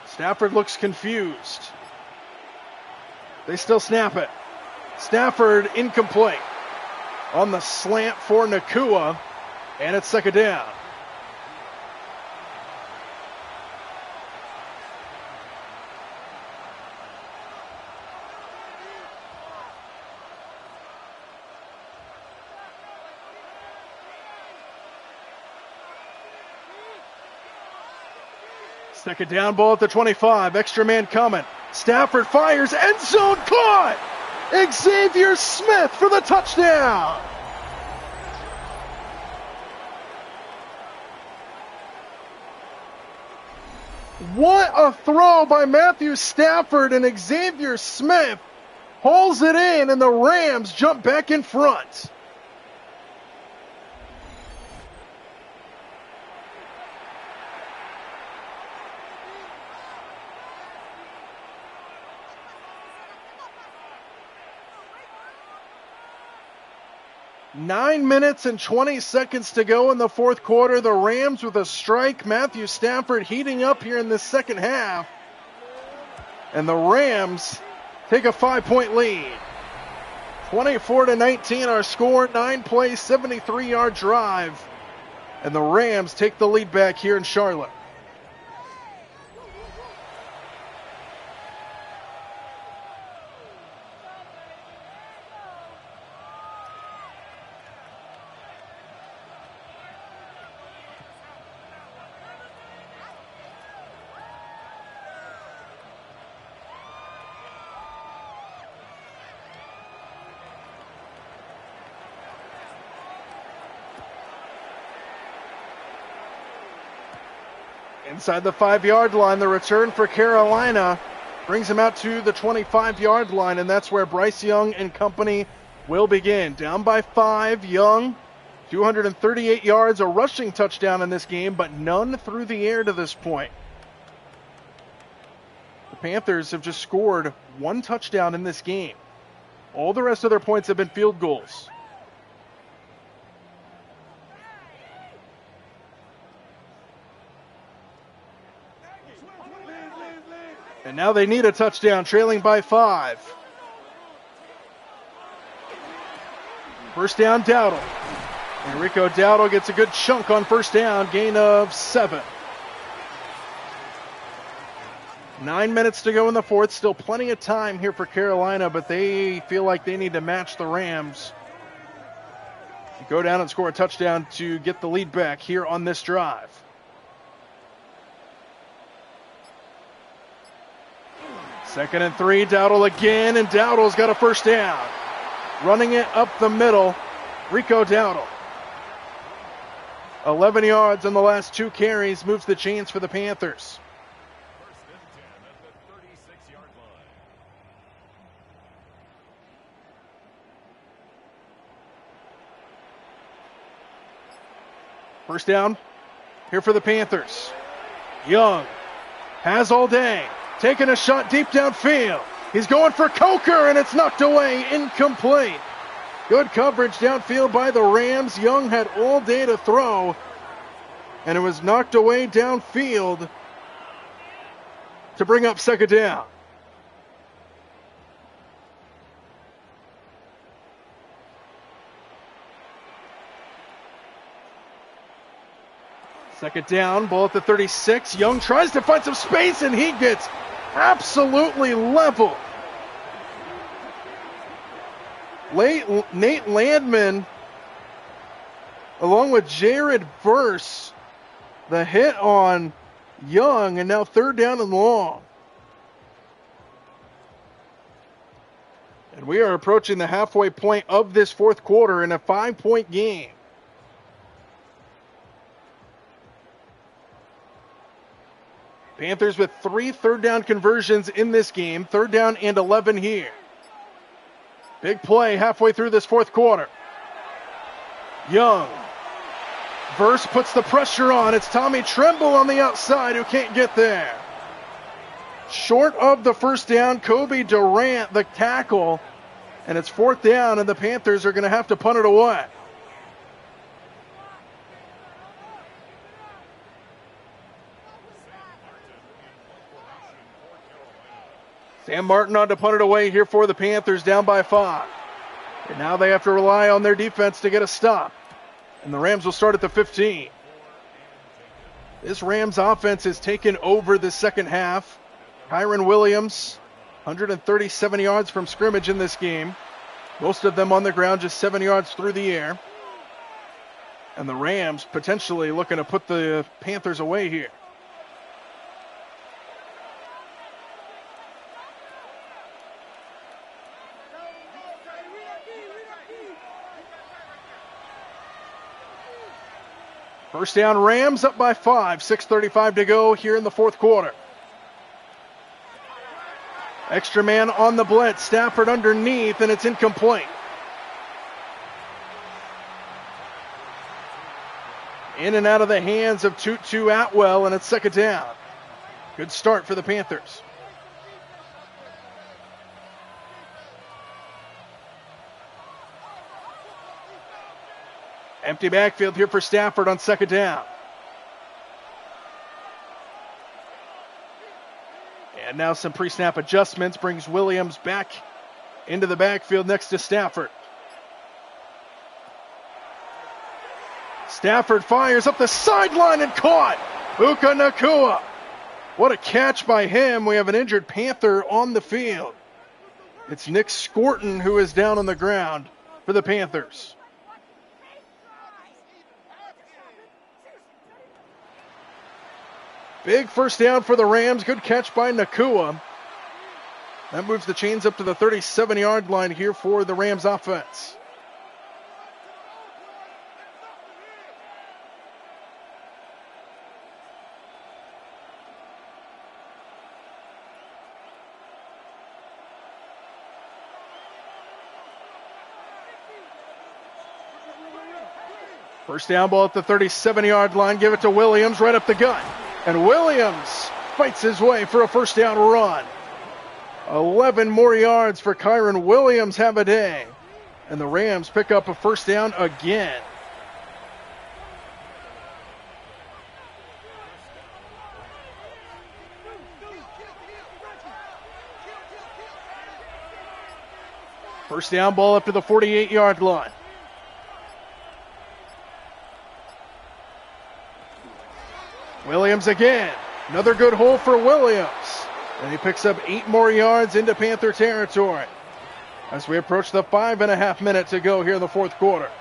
Stafford looks confused. They still snap it. Stafford incomplete on the slant for Nacua, and it's second down. Second down ball at the 25. Extra man coming. Stafford fires. End zone caught. Xavier Smith for the touchdown. What a throw by Matthew Stafford, and Xavier Smith hauls it in, and the Rams jump back in front. Nine minutes and 20 seconds to go in the fourth quarter. The Rams with a strike. Matthew Stafford heating up here in the second half. And the Rams take a 5-point lead. 24-19 our score. 9-play, 73-yard drive. And the Rams take the lead back here in Charlotte. Inside the 5-yard line, the return for Carolina brings him out to the 25-yard line, and that's where Bryce Young and company will begin. Down by 5, Young, 238 yards, a rushing touchdown in this game, but none through the air to this point. The Panthers have just scored 1 touchdown in this game. All the rest of their points have been field goals. And now they need a touchdown, trailing by 5. First down, Dowdle. And Rico Dowdle gets a good chunk on first down, gain of 7. 9 minutes to go in the fourth. Still plenty of time here for Carolina, but they feel like they need to match the Rams. Go down and score a touchdown to get the lead back here on this drive. Second and 3, Dowdle again, and Dowdle's got a first down. Running it up the middle, Rico Dowdle. 11 yards on the last 2 carries, moves the chains for the Panthers. First down here for the Panthers. Young has all day, taking a shot deep downfield. He's going for Coker, and it's knocked away, incomplete. Good coverage downfield by the Rams. Young had all day to throw, and it was knocked away downfield to bring up second down. Second down, ball at the 36. Young tries to find some space, and he gets absolutely leveled. Nate Landman, along with Jared Verse, the hit on Young, and now third down and long. And we are approaching the halfway point of this fourth quarter in a 5-point game. Panthers with 3 third down conversions in this game. Third down and 11 here. Big play halfway through this fourth quarter. Young. Verse puts the pressure on. It's Tommy Tremble on the outside who can't get there. Short of the first down, Kobe Durant, the tackle. And it's fourth down, and the Panthers are going to have to punt it away. Sam Martin on to punt it away here for the Panthers, down by 5. And now they have to rely on their defense to get a stop. And the Rams will start at the 15. This Rams offense has taken over the second half. Kyron Williams, 137 yards from scrimmage in this game. Most of them on the ground, just 7 yards through the air. And the Rams potentially looking to put the Panthers away here. First down, Rams up by 5. 6:35 to go here in the fourth quarter. Extra man on the blitz. Stafford underneath, and it's incomplete. In and out of the hands of Tutu Atwell, and it's second down. Good start for the Panthers. Empty backfield here for Stafford on second down. And now some pre-snap adjustments brings Williams back into the backfield next to Stafford. Stafford fires up the sideline and caught. Puka Nacua. What a catch by him. We have an injured Panther on the field. It's Nick Scorton who is down on the ground for the Panthers. Big first down for the Rams. Good catch by Nacua. That moves the chains up to the 37-yard line here for the Rams offense. First down, ball at the 37-yard line. Give it to Williams right up the gut. And Williams fights his way for a first down run. 11 more yards for Kyron Williams have a day. And the Rams pick up a first down again. First down, ball up to the 48-yard line. Williams again. Another good hole for Williams. And he picks up 8 more yards into Panther territory as we approach the 5.5 minutes to go here in the fourth quarter.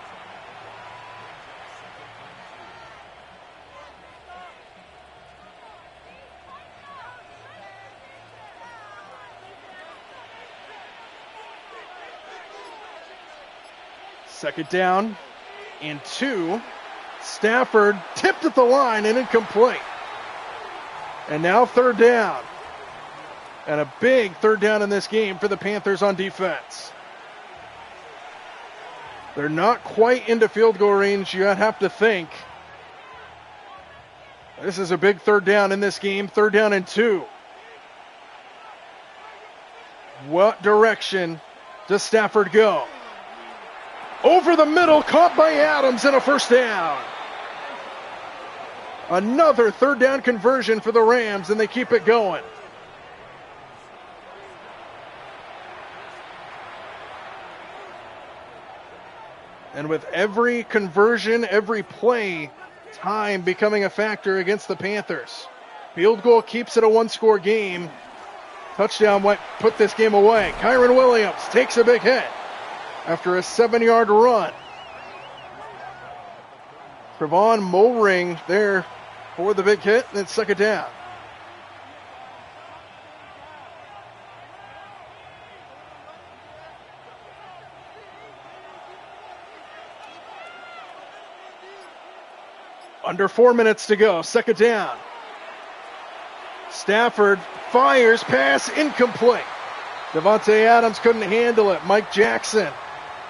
Second down and 2. Stafford tipped at the line and incomplete. And now third down. And a big third down in this game for the Panthers on defense. They're not quite into field goal range, you have to think. This is a big third down in this game. Third down and 2. What direction does Stafford go? Over the middle, caught by Adams, and a first down. Another third down conversion for the Rams, and they keep it going. And with every conversion, every play, time becoming a factor against the Panthers. Field goal keeps it a 1-score game. Touchdown might put this game away. Kyron Williams takes a big hit after a 7-yard run. Trevon Moehring there for the big hit, and it's second down. Under 4 minutes to go, second down. Stafford fires, pass incomplete. Devontae Adams couldn't handle it. Mike Jackson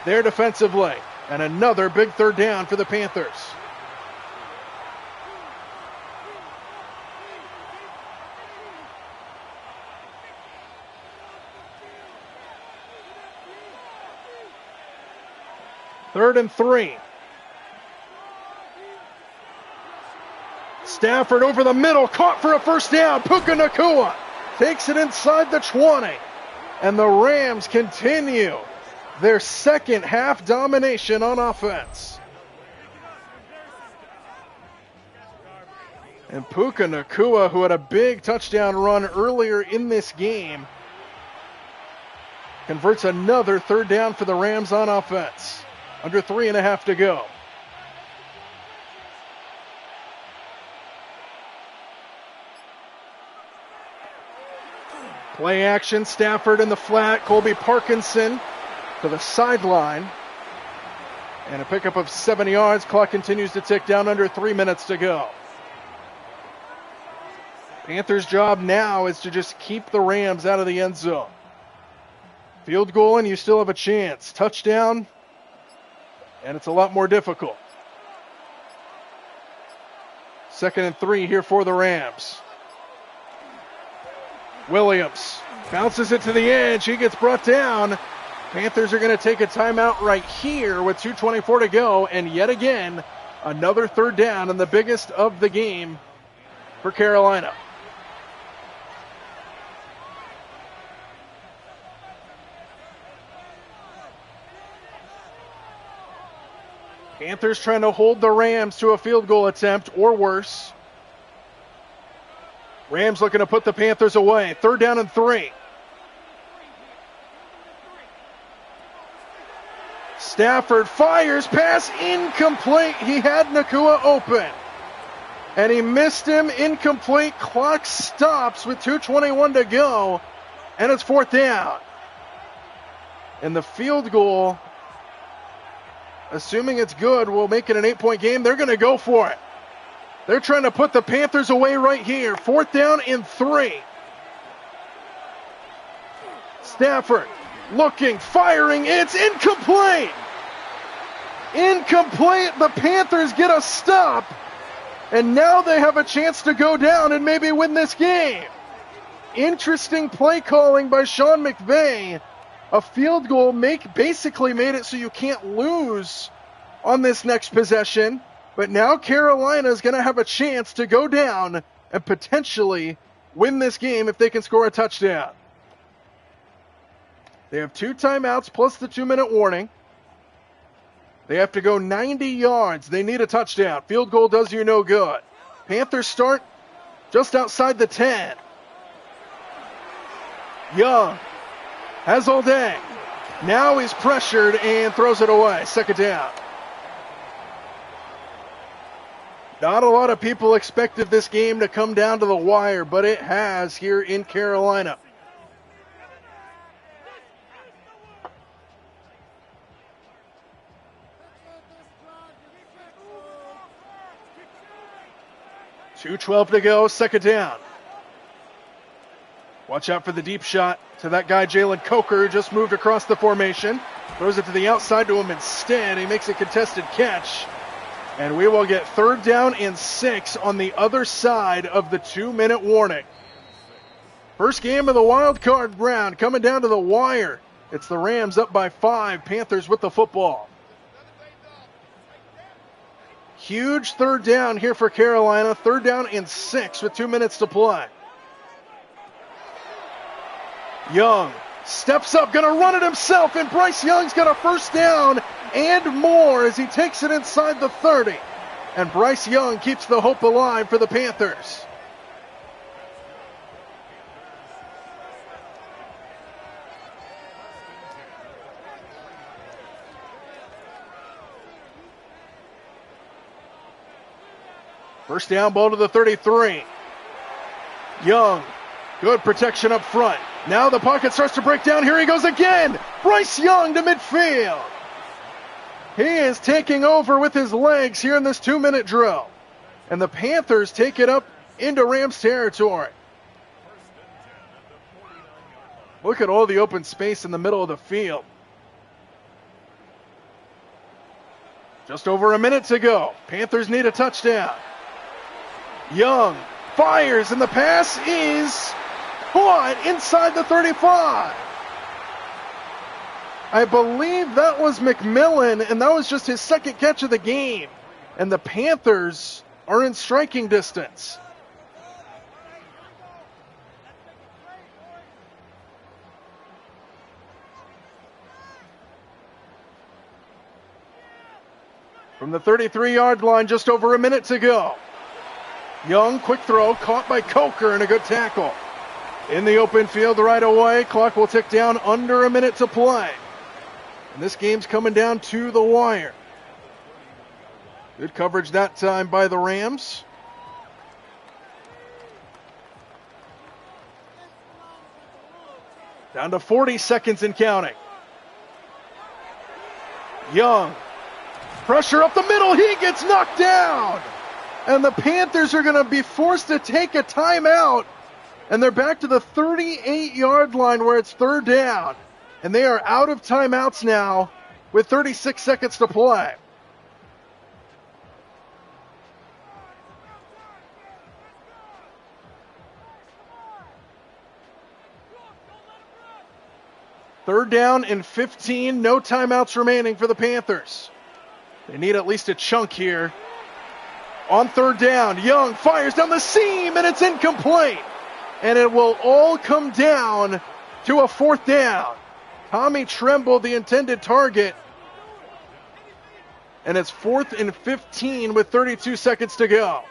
there defensively. And another big third down for the Panthers. Third and 3. Stafford over the middle, caught for a first down. Puka Nacua takes it inside the 20. And the Rams continue their second half domination on offense. And Puka Nacua, who had a big touchdown run earlier in this game, converts another third down for the Rams on offense. Under 3.5 to go. Play action, Stafford in the flat. Colby Parkinson to the sideline. And a pickup of 7 yards. Clock continues to tick down, under 3 minutes to go. Panthers' job now is to just keep the Rams out of the end zone. Field goal and you still have a chance. Touchdown, and it's a lot more difficult. Second and 3 here for the Rams. Williams bounces it to the edge. He gets brought down. Panthers are going to take a timeout right here with 2:24 to go. And yet again, another third down, and the biggest of the game for Carolina. Panthers trying to hold the Rams to a field goal attempt or worse. Rams looking to put the Panthers away. Third down and 3. Stafford fires, pass incomplete. He had Nacua open, and he missed him. Incomplete. Clock stops with 2:21 to go, and it's fourth down. And the field goal, assuming it's good, will make it an 8-point game. They're going to go for it. They're trying to put the Panthers away right here. Fourth down and 3. Stafford looking, firing. It's incomplete. Incomplete. The Panthers get a stop. And now they have a chance to go down and maybe win this game. Interesting play calling by Sean McVay. A field goal basically made it so you can't lose on this next possession. But now Carolina is going to have a chance to go down and potentially win this game if they can score a touchdown. They have 2 timeouts plus the 2-minute warning. They have to go 90 yards. They need a touchdown. Field goal does you no good. Panthers start just outside the 10. Young has all day. Now he's pressured and throws it away. Second down. Not a lot of people expected this game to come down to the wire, but it has here in Carolina. .2:12 to go, second down. Watch out for the deep shot to that guy, Jalen Coker, who just moved across the formation. Throws it to the outside to him instead. He makes a contested catch. And we will get third down and 6 on the other side of the 2-minute warning. First game of the wild card round coming down to the wire. It's the Rams up by 5. Panthers with the football. Huge third down here for Carolina. Third down and 6 with 2 minutes to play. Young steps up, going to run it himself, and Bryce Young's got a first down and more as he takes it inside the 30. And Bryce Young keeps the hope alive for the Panthers. First down, ball to the 33. Young, good protection up front. Now the pocket starts to break down. Here he goes again. Bryce Young to midfield. He is taking over with his legs here in this 2-minute drill. And the Panthers take it up into Rams territory. Look at all the open space in the middle of the field. Just over a minute to go. Panthers need a touchdown. Young fires, and the pass is caught inside the 35. I believe that was McMillan, and that was just his second catch of the game. And the Panthers are in striking distance. From the 33-yard line, just over a minute to go. Young, quick throw, caught by Coker, and a good tackle. In the open field right away, clock will tick down, under a minute to play. And this game's coming down to the wire. Good coverage that time by the Rams. Down to 40 seconds and counting. Young, pressure up the middle, he gets knocked down. And the Panthers are going to be forced to take a timeout. And they're back to the 38-yard line where it's third down. And they are out of timeouts now with 36 seconds to play. Third down and 15, no timeouts remaining for the Panthers. They need at least a chunk here. On third down, Young fires down the seam, and it's incomplete. And it will all come down to a fourth down. Tommy Tremble, the intended target. And it's 4th and 15 with 32 seconds to go.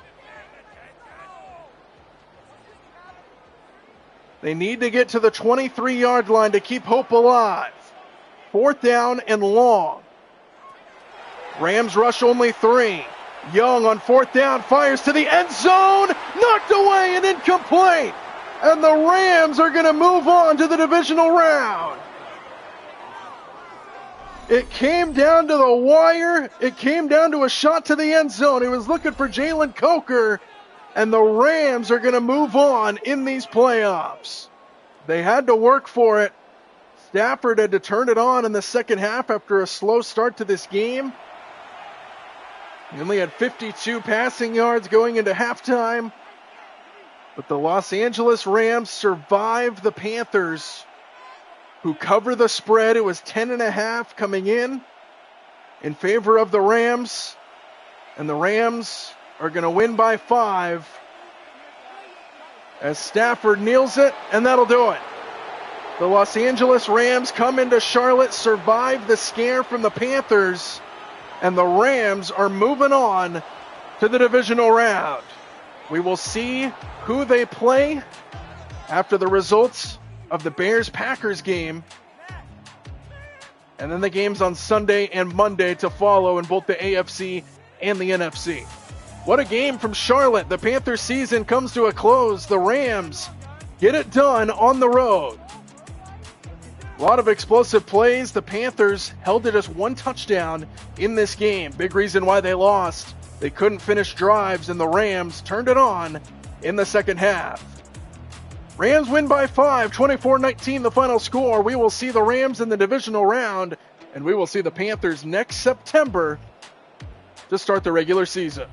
They need to get to the 23-yard line to keep hope alive. Fourth down and long. Rams rush only 3. Young on fourth down fires to the end zone. Knocked away and incomplete. And the Rams are going to move on to the divisional round. It came down to the wire. It came down to a shot to the end zone. He was looking for Jalen Coker. And the Rams are going to move on in these playoffs. They had to work for it. Stafford had to turn it on in the second half after a slow start to this game. He only had 52 passing yards going into halftime. But the Los Angeles Rams survived the Panthers, who cover the spread. It was 10.5 coming in favor of the Rams. And the Rams are going to win by 5 as Stafford kneels it, and that'll do it. The Los Angeles Rams come into Charlotte, survive the scare from the Panthers, and the Rams are moving on to the divisional round. We will see who they play after the results of the Bears-Packers game. And then the games on Sunday and Monday to follow in both the AFC and the NFC. What a game from Charlotte. The Panthers season comes to a close. The Rams get it done on the road. A lot of explosive plays. The Panthers held to just one touchdown in this game. Big reason why they lost. They couldn't finish drives, and the Rams turned it on in the second half. Rams win by 5, 24-19 the final score. We will see the Rams in the divisional round, and we will see the Panthers next September to start the regular season.